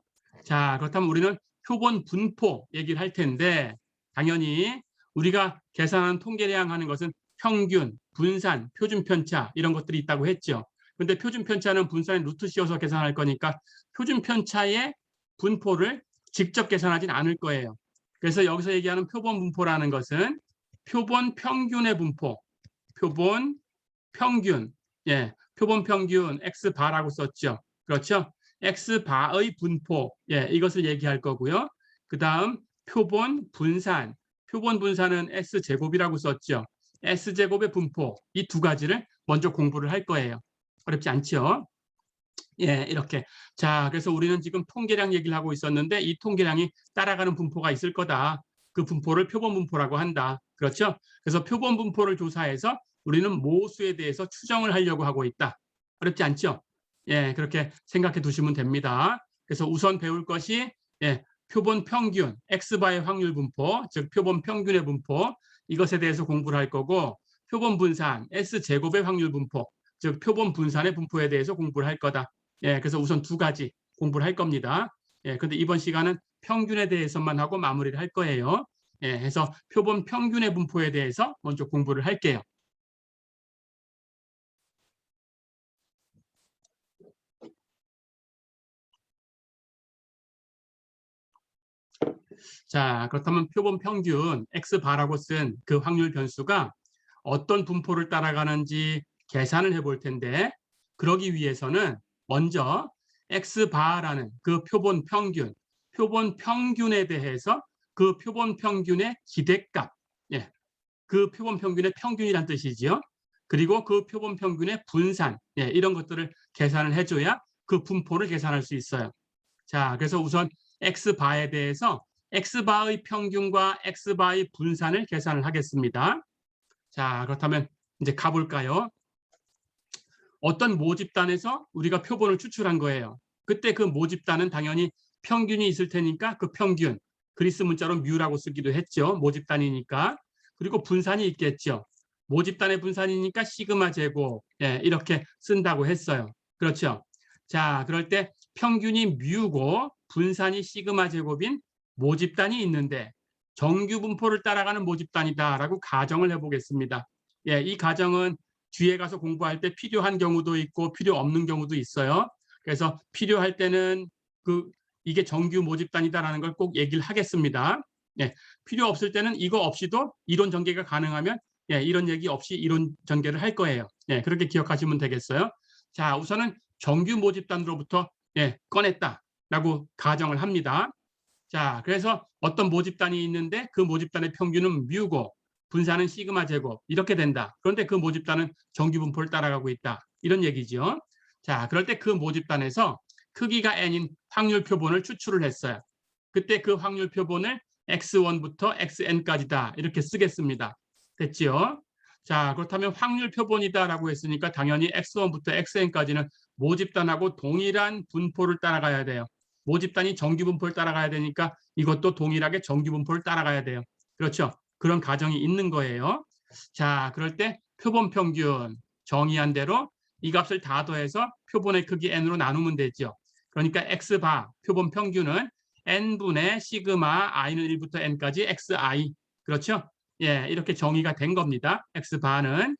자, 그렇다면 우리는 표본 분포 얘기를 할 텐데 당연히 우리가 계산하는 통계량 하는 것은 평균, 분산, 표준 편차 이런 것들이 있다고 했죠. 그런데 표준 편차는 분산의 루트 씌워서 계산할 거니까 표준 편차의 분포를 직접 계산하진 않을 거예요. 그래서 여기서 얘기하는 표본 분포라는 것은 표본 평균의 분포, 표본 평균, 예, 표본 평균 X바라고 썼죠. 그렇죠? X바의 분포, 예, 이것을 얘기할 거고요. 그 다음 표본 분산, 표본 분산은 S제곱이라고 썼죠. S제곱의 분포, 이 두 가지를 먼저 공부를 할 거예요. 어렵지 않죠? 예, 이렇게. 자, 그래서 우리는 지금 통계량 얘기를 하고 있었는데 이 통계량이 따라가는 분포가 있을 거다. 그 분포를 표본 분포라고 한다. 그렇죠? 그래서 표본 분포를 조사해서 우리는 모수에 대해서 추정을 하려고 하고 있다. 어렵지 않죠? 예, 그렇게 생각해 두시면 됩니다. 그래서 우선 배울 것이 예, 표본 평균, X바의 확률 분포, 즉 표본 평균의 분포, 이것에 대해서 공부를 할 거고 표본 분산, S제곱의 확률 분포, 즉 표본 분산의 분포에 대해서 공부를 할 거다. 예, 그래서 우선 두 가지 공부를 할 겁니다. 예, 근데 이번 시간은 평균에 대해서만 하고 마무리를 할 거예요. 예, 해서 표본 평균의 분포에 대해서 먼저 공부를 할게요. 자, 그렇다면 표본 평균 X바라고 쓴 그 확률 변수가 어떤 분포를 따라가는지 계산을 해볼 텐데 그러기 위해서는 먼저 X바라는 그 표본 평균에 대해서 그 표본 평균의 기대값, 예, 그 표본 평균의 평균이란 뜻이지요. 그리고 그 표본 평균의 분산, 예, 이런 것들을 계산을 해줘야 그 분포를 계산할 수 있어요. 자, 그래서 우선 X바에 대해서 X바의 평균과 X바의 분산을 계산을 하겠습니다. 자, 그렇다면 이제 가볼까요? 어떤 모집단에서 우리가 표본을 추출한 거예요. 그때 그 모집단은 당연히 평균이 있을 테니까 그 평균, 그리스 문자로 뮤라고 쓰기도 했죠. 모집단이니까. 그리고 분산이 있겠죠. 모집단의 분산이니까 시그마 제곱, 예, 이렇게 쓴다고 했어요. 그렇죠. 자, 그럴 때 평균이 뮤고 분산이 시그마 제곱인 모집단이 있는데 정규 분포를 따라가는 모집단이다라고 가정을 해보겠습니다. 예, 이 가정은 뒤에 가서 공부할 때 필요한 경우도 있고 필요 없는 경우도 있어요. 그래서 필요할 때는 이게 정규 모집단이다라는 걸 꼭 얘기를 하겠습니다. 예, 필요 없을 때는 이거 없이도 이론 전개가 가능하면 예, 이런 얘기 없이 이론 전개를 할 거예요. 예, 그렇게 기억하시면 되겠어요. 자, 우선은 정규 모집단으로부터 예, 꺼냈다라고 가정을 합니다. 자, 그래서 어떤 모집단이 있는데 그 모집단의 평균은 뮤고 분산은 시그마 제곱 이렇게 된다. 그런데 그 모집단은 정규 분포를 따라가고 있다. 이런 얘기죠. 자, 그럴 때 그 모집단에서 크기가 n인 확률 표본을 추출을 했어요. 그때 그 확률 표본을 x1부터 xn까지다 이렇게 쓰겠습니다. 됐지요? 자, 그렇다면 확률 표본이다라고 했으니까 당연히 x1부터 xn까지는 모집단하고 동일한 분포를 따라가야 돼요. 모집단이 정규 분포를 따라가야 되니까 이것도 동일하게 정규 분포를 따라가야 돼요. 그렇죠? 그런 가정이 있는 거예요. 자, 그럴 때 표본 평균 정의한 대로 이 값을 다 더해서 표본의 크기 n으로 나누면 되죠. 그러니까 x바 표본 평균은 n분의 시그마 i는 1부터 n까지 xi. 그렇죠? 예, 이렇게 정의가 된 겁니다. x바는.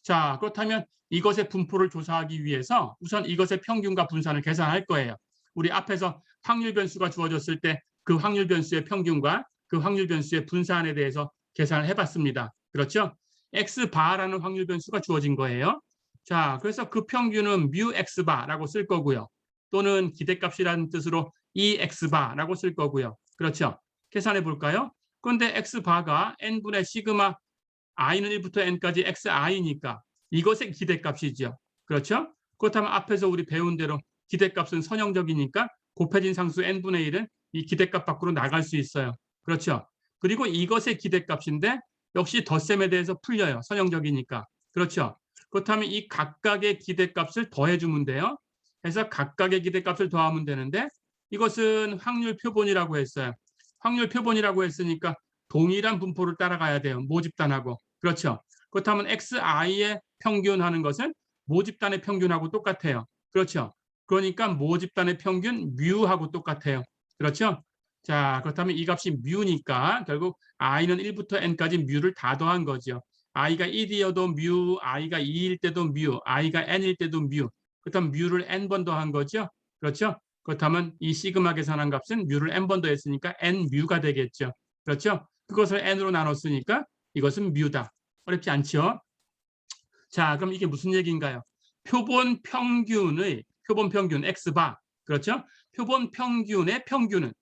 자, 그렇다면 이것의 분포를 조사하기 위해서 우선 이것의 평균과 분산을 계산할 거예요. 우리 앞에서 확률 변수가 주어졌을 때 그 확률 변수의 평균과 그 확률 변수의 분산에 대해서 계산을 해봤습니다. 그렇죠? x바라는 확률 변수가 주어진 거예요. 자, 그래서 그 평균은 뮤 x바라고 쓸 거고요. 또는 기대값이라는 뜻으로 ex바라고 쓸 거고요. 그렇죠? 계산해 볼까요? 그런데 x바가 n분의 시그마 i는 1부터 n까지 xi니까 이것의 기대값이죠. 그렇죠? 그렇다면 앞에서 우리 배운 대로 기대값은 선형적이니까 곱해진 상수 n분의 1은 이 기대값 밖으로 나갈 수 있어요. 그렇죠? 그리고 이것의 기대값인데 역시 덧셈에 대해서 풀려요. 선형적이니까. 그렇죠? 그렇다면 이 각각의 기대값을 더해주면 돼요. 그래서 각각의 기대값을 더하면 되는데 이것은 확률 표본이라고 했어요. 확률 표본이라고 했으니까 동일한 분포를 따라가야 돼요. 모집단하고. 그렇죠? 그렇다면 xi의 평균하는 것은 모집단의 평균하고 똑같아요. 그렇죠? 그러니까 모집단의 평균 뮤하고 똑같아요. 그렇죠? 자, 그렇다면 이 값이 뮤니까 결국 i는 1부터 n까지 뮤를 다 더한 거죠. i가 1이어도 뮤, i가 2일 때도 뮤, i가 n일 때도 뮤. 그렇다면 뮤를 n번 더한 거죠. 그렇죠? 그렇다면 이 시그마 계산한 값은 뮤를 n번 더했으니까 n 뮤가 되겠죠. 그렇죠? 그것을 n으로 나눴으니까 이것은 뮤다. 어렵지 않죠? 자, 그럼 이게 무슨 얘기인가요? 표본 평균 x바. 그렇죠? 표본 평균의 평균은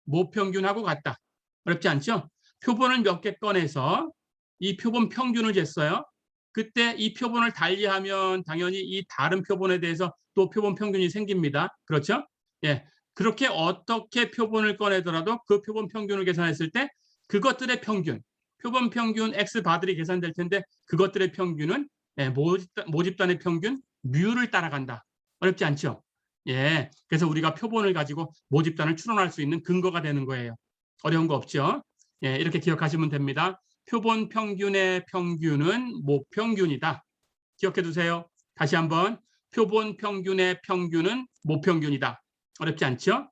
모평균하고 같다. 어렵지 않죠? 표본을 몇 개 꺼내서 이 표본 평균을 쟀어요. 그때 이 표본을 달리하면 당연히 이 다른 표본에 대해서 또 표본 평균이 생깁니다. 그렇죠? 예. 그렇게 어떻게 표본을 꺼내더라도 그 표본 평균을 계산했을 때 그것들의 평균, 표본 평균 X바들이 계산될 텐데 그것들의 평균은 예, 모집단의 평균 뮤를 따라간다. 어렵지 않죠? 예, 그래서 우리가 표본을 가지고 모집단을 추론할 수 있는 근거가 되는 거예요. 어려운 거 없죠? 예, 이렇게 기억하시면 됩니다. 표본 평균의 평균은 모평균이다. 기억해 두세요. 다시 한번 표본 평균의 평균은 모평균이다. 어렵지 않죠?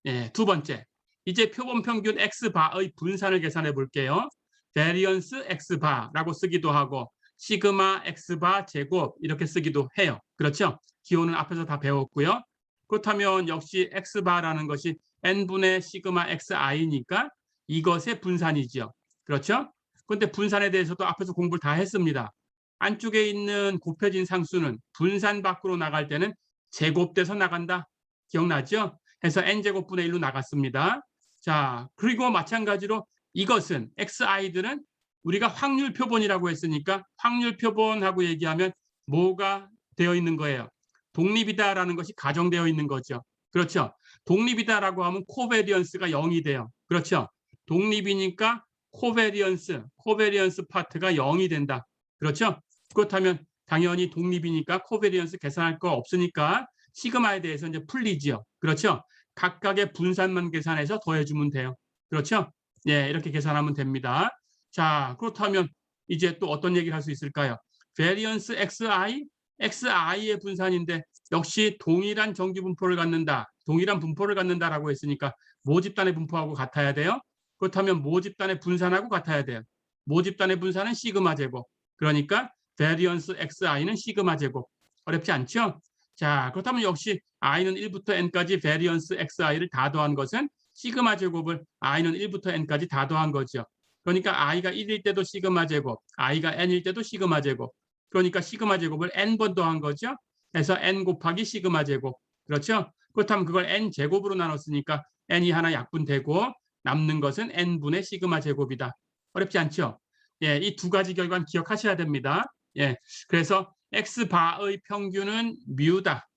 예, 두 번째, 이제 표본 평균 X바의 분산을 계산해 볼게요. variance X바라고 쓰기도 하고 시그마 X바 제곱 이렇게 쓰기도 해요. 그렇죠? 기호는 앞에서 다 배웠고요. 그렇다면 역시 X바라는 것이 n분의 시그마 XI니까 이것의 분산이죠. 그렇죠? 그런데 분산에 대해서도 앞에서 공부를 다 했습니다. 안쪽에 있는 곱해진 상수는 분산 밖으로 나갈 때는 제곱돼서 나간다. 기억나죠? 해서 n제곱분의 1로 나갔습니다. 자, 그리고 마찬가지로 이것은xi들은 우리가 확률 표본이라고 했으니까 확률 표본하고 얘기하면 뭐가 되어 있는 거예요? 독립이다라는 것이 가정되어 있는 거죠. 그렇죠? 독립이다라고 하면 코베리언스가 0이 돼요. 그렇죠? 독립이니까 코베리언스 파트가 0이 된다. 그렇죠? 그렇다면 당연히 독립이니까 코베리언스 계산할 거 없으니까 시그마에 대해서 이제 풀리지요. 그렇죠? 각각의 분산만 계산해서 더해주면 돼요. 그렇죠? 예, 이렇게 계산하면 됩니다. 자, 그렇다면 이제 또 어떤 얘기를 할 수 있을까요? variance xi의 분산인데 역시 동일한 정규 분포를 갖는다. 동일한 분포를 갖는다라고 했으니까 모집단의 분포하고 같아야 돼요. 그렇다면 모집단의 분산하고 같아야 돼요. 모집단의 분산은 시그마 제곱. 그러니까 variance xi는 시그마 제곱. 어렵지 않죠? 자, 그렇다면 역시 i는 1부터 n까지 variance xi를 다 더한 것은 시그마 제곱을 i는 1부터 n까지 다 더한 거죠. 그러니까 i가 1일 때도 시그마 제곱, i가 n일 때도 시그마 제곱. 그러니까 시그마 제곱을 n번 더한 거죠. 그래서 n 곱하기 시그마 제곱. 그렇죠? 그렇다면 그걸 n 제곱으로 나눴으니까 n이 하나 약분되고 남는 것은 n분의 시그마 제곱이다. 어렵지 않죠? 예, 이 두 가지 결과는 기억하셔야 됩니다. 예, 그래서 x바의 평균은 뮤다.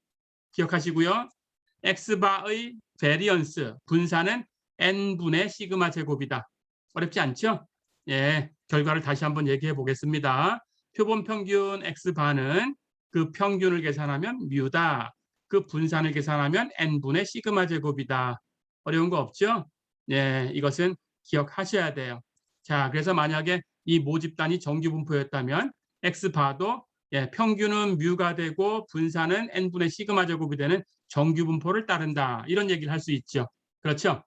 기억하시고요. x바의 베리언스 분산은 n분의 시그마 제곱이다. 어렵지 않죠? 예, 결과를 다시 한번 얘기해 보겠습니다. 표본 평균 x바는 그 평균을 계산하면 뮤다. 그 분산을 계산하면 n분의 시그마 제곱이다. 어려운 거 없죠? 예, 이것은 기억하셔야 돼요. 자, 그래서 만약에 이 모집단이 정규 분포였다면 x바도 예, 평균은 뮤가 되고 분산은 n분의 시그마 제곱이 되는 정규 분포를 따른다. 이런 얘기를 할 수 있죠. 그렇죠?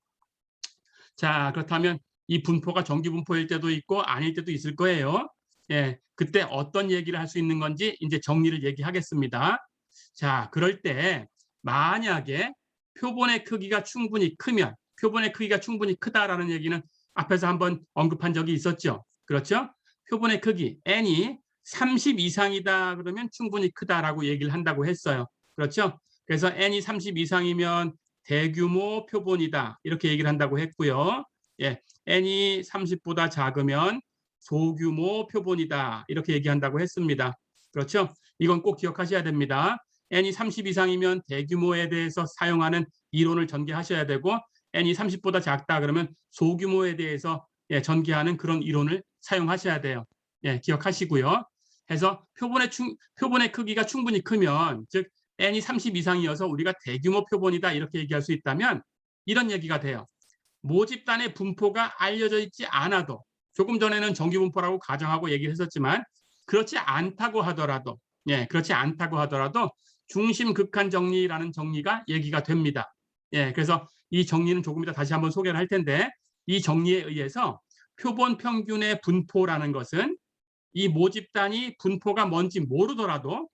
자, 그렇다면 이 분포가 정규 분포일 때도 있고 아닐 때도 있을 거예요. 예, 그때 어떤 얘기를 할 수 있는 건지 이제 정리를 얘기하겠습니다. 자, 그럴 때 만약에 표본의 크기가 충분히 크면 표본의 크기가 충분히 크다라는 얘기는 앞에서 한번 언급한 적이 있었죠. 그렇죠? 표본의 크기 n이 30 이상이다 그러면 충분히 크다라고 얘기를 한다고 했어요. 그렇죠? 그래서 n이 30 이상이면 대규모 표본이다 이렇게 얘기를 한다고 했고요. 예, n이 30보다 작으면 소규모 표본이다 이렇게 얘기한다고 했습니다. 그렇죠? 이건 꼭 기억하셔야 됩니다. n이 30 이상이면 대규모에 대해서 사용하는 이론을 전개하셔야 되고 n이 30보다 작다 그러면 소규모에 대해서 예, 전개하는 그런 이론을 사용하셔야 돼요. 예, 기억하시고요. 해서 표본의 크기가 충분히 크면 즉 n이 30 이상이어서 우리가 대규모 표본이다 이렇게 얘기할 수 있다면 이런 얘기가 돼요. 모집단의 분포가 알려져 있지 않아도 조금 전에는 정규 분포라고 가정하고 얘기를 했었지만 그렇지 않다고 하더라도 예, 그렇지 않다고 하더라도 중심 극한 정리라는 정리가 얘기가 됩니다. 예, 그래서 이 정리는 조금 이따 다시 한번 소개를 할 텐데, 이 정리에 의해서 표본 평균의 분포라는 것은 이 모집단이 분포가 뭔지 모르더라도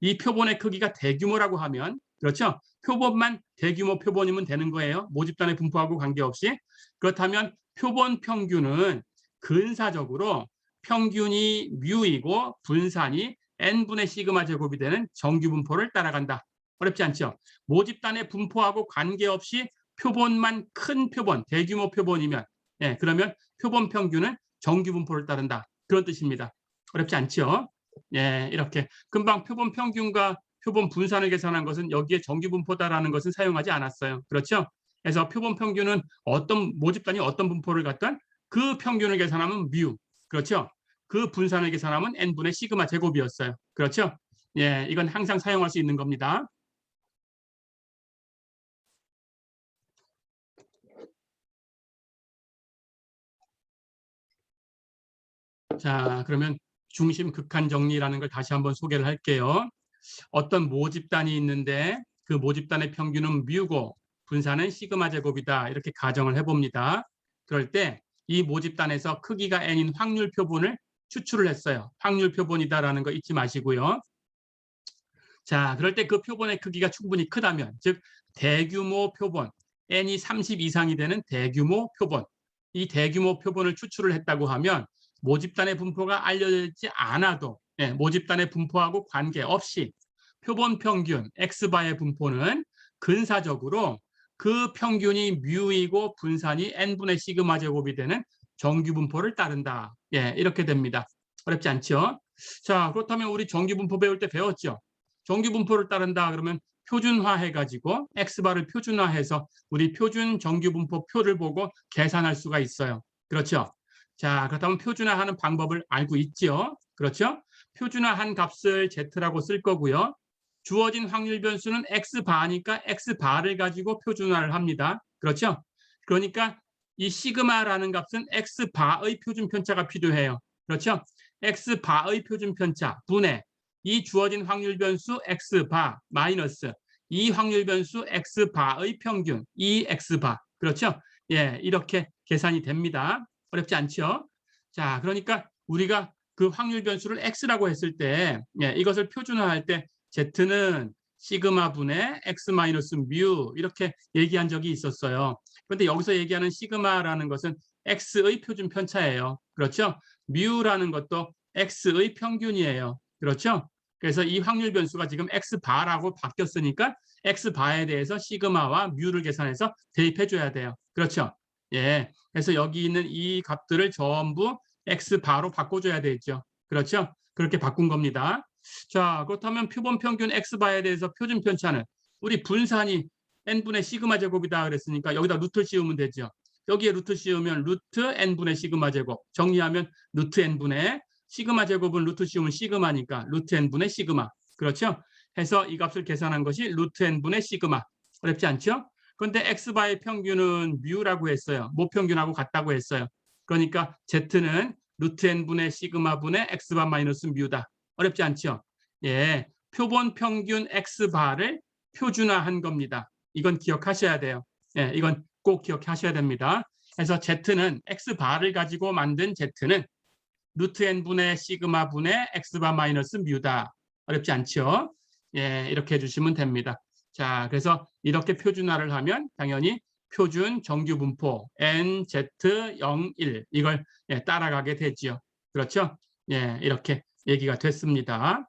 이 표본의 크기가 대규모라고 하면, 그렇죠? 표본만 대규모 표본이면 되는 거예요. 모집단의 분포하고 관계없이. 그렇다면 표본 평균은 근사적으로 평균이 뮤이고 분산이 n분의 시그마 제곱이 되는 정규 분포를 따라간다. 어렵지 않죠? 모집단의 분포하고 관계없이 표본만 큰 표본, 대규모 표본이면, 그러면 표본 평균은 정규 분포를 따른다. 그런 뜻입니다. 어렵지 않죠? 이렇게 금방 표본 평균과 표본 분산을 계산한 것은 여기에 정규 분포다라는 것은 사용하지 않았어요. 그렇죠? 그래서 표본 평균은 어떤 모집단이 어떤 분포를 갖던 그 평균을 계산하면 뮤. 그렇죠? 그 분산을 계산하면 n분의 시그마 제곱이었어요. 그렇죠? 이건 항상 사용할 수 있는 겁니다. 자, 그러면 중심 극한 정리라는 걸 다시 한번 소개를 할게요. 어떤 모집단이 있는데 그 모집단의 평균은 뮤고 분산은 시그마 제곱이다. 이렇게 가정을 해봅니다. 그럴 때 이 모집단에서 크기가 n인 확률 표본을 추출을 했어요. 확률 표본이다라는 거 잊지 마시고요. 자, 그럴 때 그 표본의 크기가 충분히 크다면, 즉 대규모 표본, n이 30 이상이 되는 대규모 표본, 이 대규모 표본을 추출을 했다고 하면 모집단의 분포가 알려져 있지 않아도 모집단의 분포하고 관계없이 표본 평균 x바의 분포는 근사적으로 그 평균이 뮤이고 분산이 n분의 시그마 제곱이 되는 정규 분포를 따른다. 이렇게 됩니다. 어렵지 않죠? 자, 그렇다면 우리 정규 분포 배울 때 배웠죠? 정규 분포를 따른다 그러면 표준화해가지고 x바를 표준화해서 우리 표준 정규 분포 표를 보고 계산할 수가 있어요. 그렇죠? 자, 그렇다면 표준화하는 방법을 알고 있죠? 그렇죠? 표준화한 값을 z라고 쓸 거고요. 주어진 확률 변수는 x바니까 x바를 가지고 표준화를 합니다. 그렇죠? 그러니까 이 시그마라는 값은 x바의 표준 편차가 필요해요. 그렇죠? x바의 표준 편차 분의 이 주어진 확률 변수 x바 마이너스 이 확률 변수 x바의 평균 이 x바. 그렇죠? 이렇게 계산이 됩니다. 어렵지 않죠? 자, 그러니까 우리가 그 확률 변수를 x라고 했을 때 이것을 표준화할 때 z는 시그마 분의 x 마이너스 뮤 이렇게 얘기한 적이 있었어요. 그런데 여기서 얘기하는 시그마라는 것은 x의 표준 편차예요. 그렇죠? 뮤라는 것도 x의 평균이에요. 그렇죠? 그래서 이 확률 변수가 지금 x바라고 바뀌었으니까 x바에 대해서 시그마와 뮤를 계산해서 대입해 줘야 돼요. 그렇죠? 그래서 여기 있는 이 값들을 전부 x바로 바꿔줘야 되겠죠. 그렇죠? 그렇게 바꾼 겁니다. 자, 그렇다면 표본 평균 x바에 대해서 표준 편차는 우리 분산이 n분의 시그마 제곱이다 그랬으니까 여기다 루트를 씌우면 되죠. 여기에 루트 씌우면 루트 n분의 시그마 제곱. 정리하면 루트 n분의 시그마 제곱은 루트 씌우면 시그마니까 루트 n분의 시그마. 그렇죠? 해서 이 값을 계산한 것이 루트 n분의 시그마. 어렵지 않죠? 그런데 x바의 평균은 뮤라고 했어요. 모평균하고 같다고 했어요. 그러니까 z는 루트 n분의 시그마 분의 x바 마이너스 뮤다. 어렵지 않죠? 표본 평균 x바를 표준화한 겁니다. 이건 기억하셔야 돼요. 이건 꼭 기억하셔야 됩니다. 그래서 z는 x바를 가지고 만든 z는 루트 n분의 시그마 분의 x바 마이너스 뮤다. 어렵지 않죠? 이렇게 해주시면 됩니다. 자, 그래서 이렇게 표준화를 하면 당연히 표준 정규 분포 NZ01 이걸 따라가게 되지요. 그렇죠? 이렇게 얘기가 됐습니다.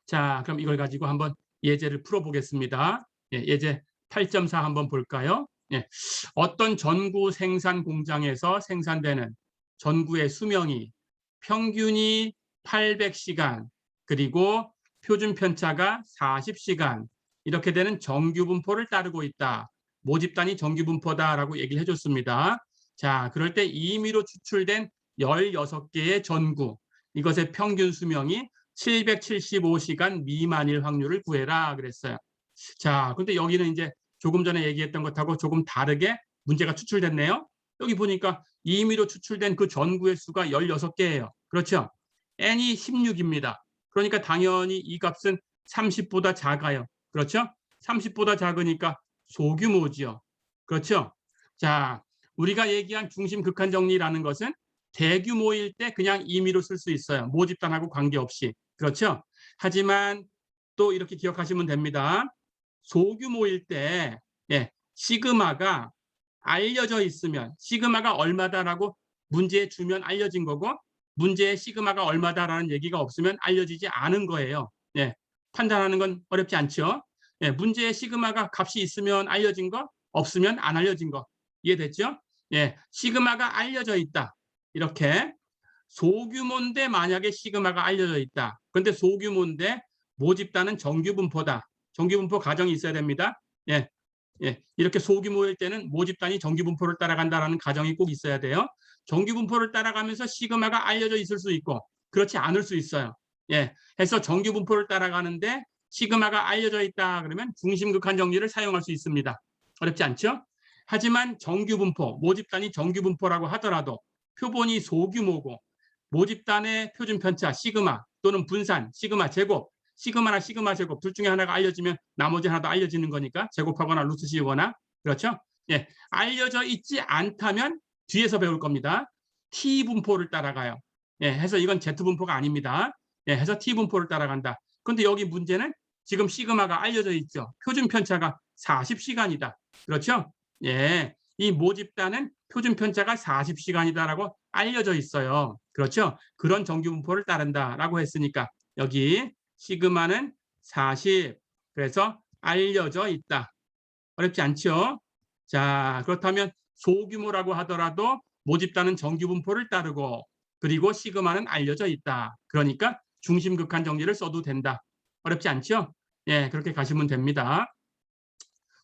자, 그럼 이걸 가지고 한번 예제를 풀어보겠습니다. 예제 8.4 한번 볼까요? 어떤 전구 생산 공장에서 생산되는 전구의 수명이 평균이 800시간 그리고 표준 편차가 40시간 이렇게 되는 정규 분포를 따르고 있다. 모집단이 정규 분포다라고 얘기를 해줬습니다. 자, 그럴 때 임의로 추출된 16개의 전구 이것의 평균 수명이 775시간 미만일 확률을 구해라 그랬어요. 자, 근데 여기는 이제 조금 전에 얘기했던 것하고 조금 다르게 문제가 추출됐네요. 여기 보니까 임의로 추출된 그 전구의 수가 16개예요. 그렇죠? n이 16입니다. 그러니까 당연히 이 값은 30보다 작아요. 그렇죠? 30보다 작으니까 소규모지요. 그렇죠? 자, 우리가 얘기한 중심 극한 정리라는 것은 대규모일 때 그냥 임의로 쓸 수 있어요. 모집단하고 관계없이. 그렇죠? 하지만 또 이렇게 기억하시면 됩니다. 소규모일 때 시그마가 알려져 있으면 시그마가 얼마다라고 문제에 주면 알려진 거고 문제에 시그마가 얼마다라는 얘기가 없으면 알려지지 않은 거예요. 판단하는 건 어렵지 않죠? 문제에 시그마가 값이 있으면 알려진 거 없으면 안 알려진 거 이해됐죠? 시그마가 알려져 있다. 이렇게 소규모인데 만약에 시그마가 알려져 있다. 그런데 소규모인데 모집단은 정규분포다. 정규분포 가정이 있어야 됩니다. 이렇게 소규모일 때는 모집단이 정규분포를 따라간다는 가정이 꼭 있어야 돼요. 정규분포를 따라가면서 시그마가 알려져 있을 수 있고 그렇지 않을 수 있어요. 해서 정규분포를 따라가는데 시그마가 알려져 있다 그러면 중심극한 정리를 사용할 수 있습니다. 어렵지 않죠? 하지만 정규분포, 모집단이 정규분포라고 하더라도 표본이 소규모고 모집단의 표준 편차 시그마 또는 분산 시그마 제곱 시그마나 시그마 제곱 둘 중에 하나가 알려지면 나머지 하나도 알려지는 거니까 제곱하거나 루트 씌우거나 그렇죠? 알려져 있지 않다면 뒤에서 배울 겁니다. T 분포를 따라가요. 해서 이건 Z 분포가 아닙니다. 해서 T 분포를 따라간다. 그런데 여기 문제는 지금 시그마가 알려져 있죠. 표준 편차가 40시간이다. 그렇죠? 이 모집단은 표준 편차가 40시간이다라고 알려져 있어요. 그렇죠? 그런 정규 분포를 따른다라고 했으니까 여기 시그마는 40. 그래서 알려져 있다. 어렵지 않죠? 자, 그렇다면 소규모라고 하더라도 모집단은 정규 분포를 따르고 그리고 시그마는 알려져 있다. 그러니까 중심극한 정리를 써도 된다. 어렵지 않죠? 그렇게 가시면 됩니다.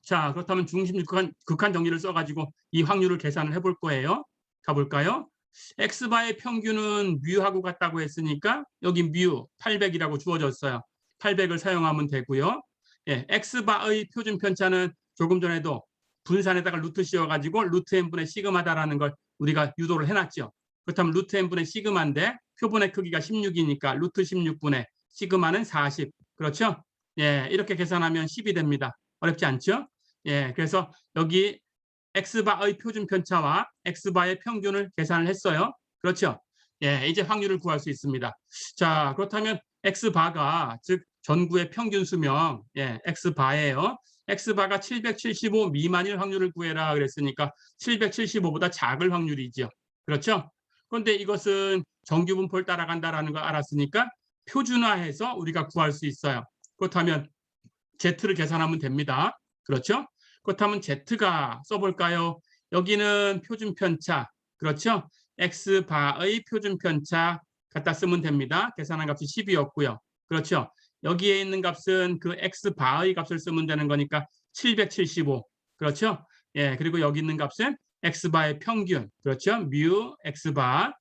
자, 그렇다면 중심 극한 정리를 써가지고 이 확률을 계산을 해볼 거예요. 가볼까요? X바의 평균은 뮤하고 같다고 했으니까 여기 뮤 800이라고 주어졌어요. 800을 사용하면 되고요. X바의 표준 편차는 조금 전에도 분산에다가 루트 씌워가지고 루트 n분의 시그마다라는 걸 우리가 유도를 해놨죠. 그렇다면 루트 n분의 시그마인데 표본의 크기가 16이니까 루트 16분의 시그마는 40. 그렇죠? 이렇게 계산하면 10이 됩니다. 어렵지 않죠? 그래서 여기 X바의 표준 편차와 X바의 평균을 계산을 했어요. 그렇죠? 이제 확률을 구할 수 있습니다. 자, 그렇다면 X바가 즉 전구의 평균 수명 X바예요. X바가 775 미만일 확률을 구해라 그랬으니까 775보다 작을 확률이죠. 그렇죠? 그런데 이것은 정규 분포를 따라간다라는 걸 알았으니까 표준화해서 우리가 구할 수 있어요. 그렇다면 Z를 계산하면 됩니다. 그렇죠? 그렇다면 Z가 써볼까요? 여기는 표준 편차. 그렇죠? X바의 표준 편차 갖다 쓰면 됩니다. 계산한 값이 10이었고요. 그렇죠? 여기에 있는 값은 그 X바의 값을 쓰면 되는 거니까 775. 그렇죠? 그리고 여기 있는 값은 X바의 평균. 그렇죠? 뮤 X바.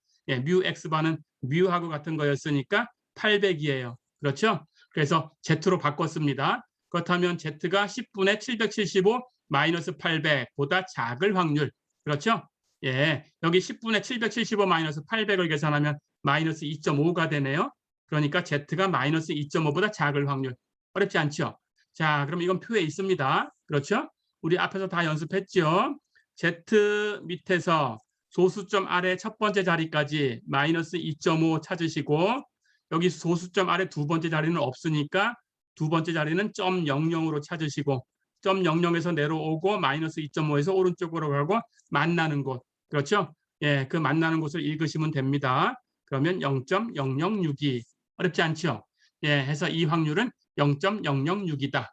뮤 X바는 뮤하고 같은 거였으니까 800이에요. 그렇죠? 그래서 Z로 바꿨습니다. 그렇다면 Z가 10분의 775 마이너스 800보다 작을 확률. 그렇죠? 여기 10분의 775 마이너스 800을 계산하면 마이너스 2.5가 되네요. 그러니까 Z가 마이너스 2.5보다 작을 확률. 어렵지 않죠? 자, 그럼 이건 표에 있습니다. 그렇죠? 우리 앞에서 다 연습했죠? Z 밑에서 소수점 아래 첫 번째 자리까지 마이너스 2.5 찾으시고 여기 소수점 아래 두 번째 자리는 없으니까 두 번째 자리는 0.00으로 찾으시고 0.00에서 내려오고 마이너스 2.5에서 오른쪽으로 가고 만나는 곳. 그렇죠? 그 만나는 곳을 읽으시면 됩니다. 그러면 0.006이 어렵지 않죠? 해서 이 확률은 0.006이다.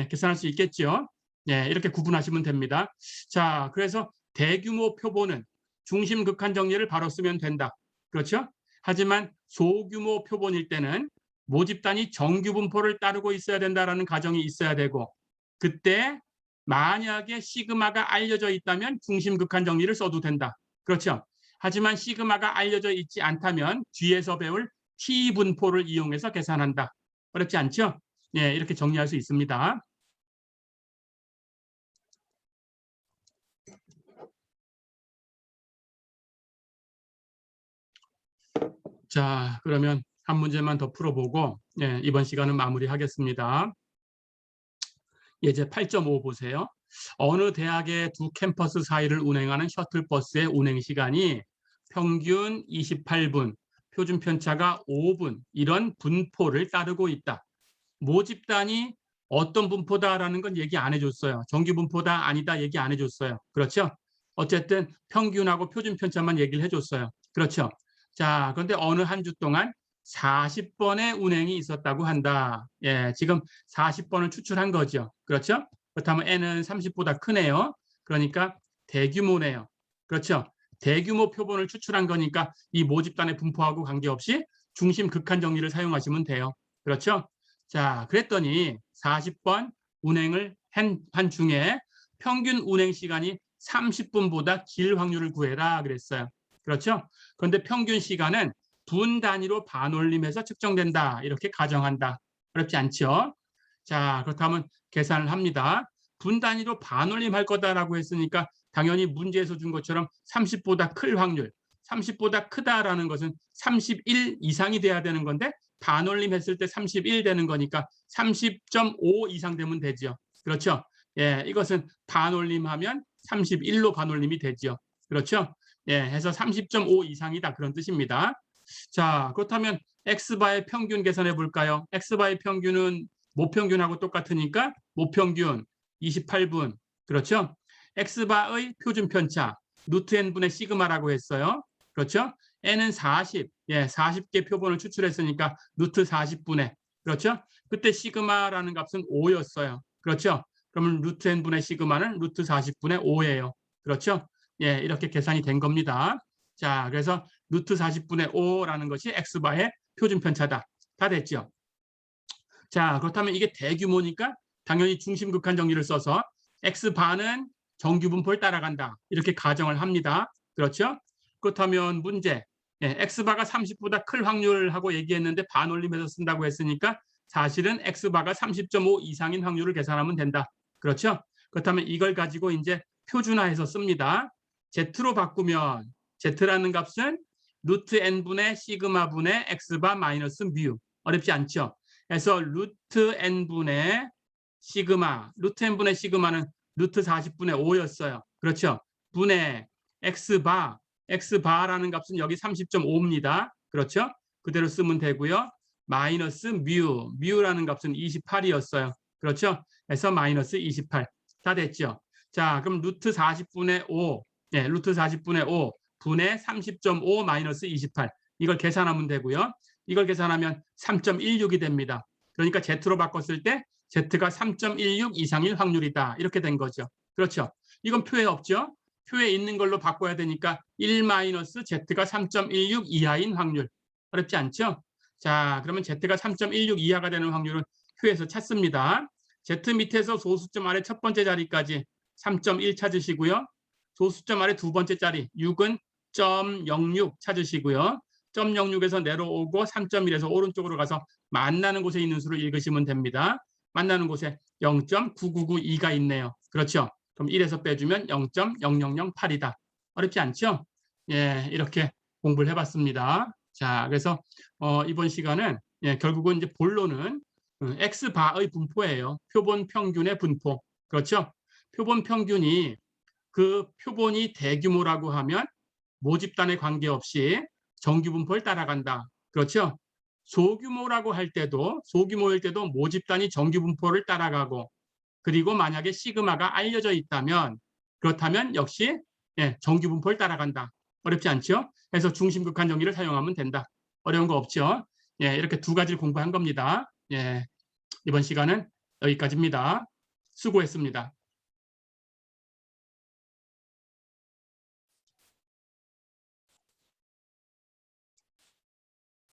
계산할 수 있겠죠? 이렇게 구분하시면 됩니다. 자, 그래서 대규모 표본은 중심 극한 정리를 바로 쓰면 된다. 그렇죠? 하지만 소규모 표본일 때는 모집단이 정규 분포를 따르고 있어야 된다는 가정이 있어야 되고 그때 만약에 시그마가 알려져 있다면 중심 극한 정리를 써도 된다. 그렇죠? 하지만 시그마가 알려져 있지 않다면 뒤에서 배울 T 분포를 이용해서 계산한다. 어렵지 않죠? 이렇게 정리할 수 있습니다. 자, 그러면 한 문제만 더 풀어보고 이번 시간은 마무리하겠습니다. 예제 8.5 보세요. 어느 대학의 두 캠퍼스 사이를 운행하는 셔틀버스의 운행 시간이 평균 28분, 표준 편차가 5분 이런 분포를 따르고 있다. 모집단이 어떤 분포다라는 건 얘기 안 해줬어요. 정규 분포다 아니다 얘기 안 해줬어요. 그렇죠? 어쨌든 평균하고 표준 편차만 얘기를 해줬어요. 그렇죠? 자, 그런데 어느 한 주 동안 40번의 운행이 있었다고 한다. 예, 지금 40번을 추출한 거죠. 그렇죠? 그렇다면 N은 30보다 크네요. 그러니까 대규모네요. 그렇죠? 대규모 표본을 추출한 거니까 이 모집단의 분포하고 관계없이 중심 극한 정리를 사용하시면 돼요. 그렇죠? 자, 그랬더니 40번 운행을 한 중에 평균 운행 시간이 30분보다 길 확률을 구해라 그랬어요. 그렇죠? 그런데 평균 시간은 분 단위로 반올림해서 측정된다. 이렇게 가정한다. 어렵지 않죠? 자, 그렇다면 계산을 합니다. 분 단위로 반올림할 거다라고 했으니까 당연히 문제에서 준 것처럼 30보다 클 확률, 30보다 크다라는 것은 31 이상이 돼야 되는 건데 반올림 했을 때 31 되는 거니까 30.5 이상 되면 되죠. 그렇죠? 예, 이것은 반올림하면 31로 반올림이 되죠. 그렇죠? 예, 해서 30.5 이상이다 그런 뜻입니다. 자, 그렇다면 X바의 평균 계산해 볼까요? X바의 평균은 모평균하고 똑같으니까 모평균 28분. 그렇죠? X바의 표준 편차 루트 n분의 시그마라고 했어요. 그렇죠? n은 40. 예, 40개 표본을 추출했으니까 루트 40분의. 그렇죠? 그때 시그마라는 값은 5였어요. 그렇죠? 그러면 루트 n분의 시그마는 루트 40분의 5예요. 그렇죠? 예, 이렇게 계산이 된 겁니다. 자, 그래서 루트 40분의 5라는 것이 X바의 표준 편차다. 다 됐죠? 자, 그렇다면 이게 대규모니까 당연히 중심 극한 정리를 써서 X바는 정규 분포를 따라간다. 이렇게 가정을 합니다. 그렇죠? 그렇다면 문제. 예, X바가 30보다 클 확률하고 얘기했는데 반올림해서 쓴다고 했으니까 사실은 X바가 30.5 이상인 확률을 계산하면 된다. 그렇죠? 그렇다면 이걸 가지고 이제 표준화해서 씁니다. Z로 바꾸면 Z라는 값은 루트 n분의 시그마 분의 X바 마이너스 뮤. 어렵지 않죠? 그래서 루트 n분의 시그마, 루트 n분의 시그마는 루트 40분의 5였어요. 그렇죠? 분의 X바, X바라는 값은 여기 30.5입니다. 그렇죠? 그대로 쓰면 되고요. 마이너스 뮤라는 값은 28이었어요. 그렇죠? 그래서 마이너스 28. 다 됐죠? 자, 그럼 루트 40분의 5, 예, 루트 40분의 5 분의 30.5 마이너스 28. 이걸 계산하면 되고요. 이걸 계산하면 3.16이 됩니다. 그러니까 Z로 바꿨을 때 Z가 3.16 이상일 확률이다. 이렇게 된 거죠. 그렇죠? 이건 표에 없죠? 표에 있는 걸로 바꿔야 되니까 1-Z가 3.16 이하인 확률. 어렵지 않죠? 자, 그러면 Z가 3.16 이하가 되는 확률은 표에서 찾습니다. Z 밑에서 소수점 아래 첫 번째 자리까지 3.1 찾으시고요. 소수점 아래 두 번째 자리 6은 0.06 찾으시고요. 0.06에서 내려오고 3.1에서 오른쪽으로 가서 만나는 곳에 있는 수를 읽으시면 됩니다. 만나는 곳에 0.9992가 있네요. 그렇죠? 그럼 1에서 빼주면 0.0008이다. 어렵지 않죠? 예, 이렇게 공부를 해봤습니다. 자, 그래서 이번 시간은 결국은 이제 본론은 X바의 분포예요. 표본 평균의 분포. 그렇죠? 표본 평균이 그 표본이 대규모라고 하면 모집단에 관계없이 정규 분포를 따라간다. 그렇죠? 소규모라고 할 때도 소규모일 때도 모집단이 정규 분포를 따라가고 그리고 만약에 시그마가 알려져 있다면 그렇다면 역시 정규 분포를 따라간다. 어렵지 않죠? 그래서 중심 극한 정리를 사용하면 된다. 어려운 거 없죠? 예, 이렇게 두 가지를 공부한 겁니다. 예, 이번 시간은 여기까지입니다. 수고했습니다.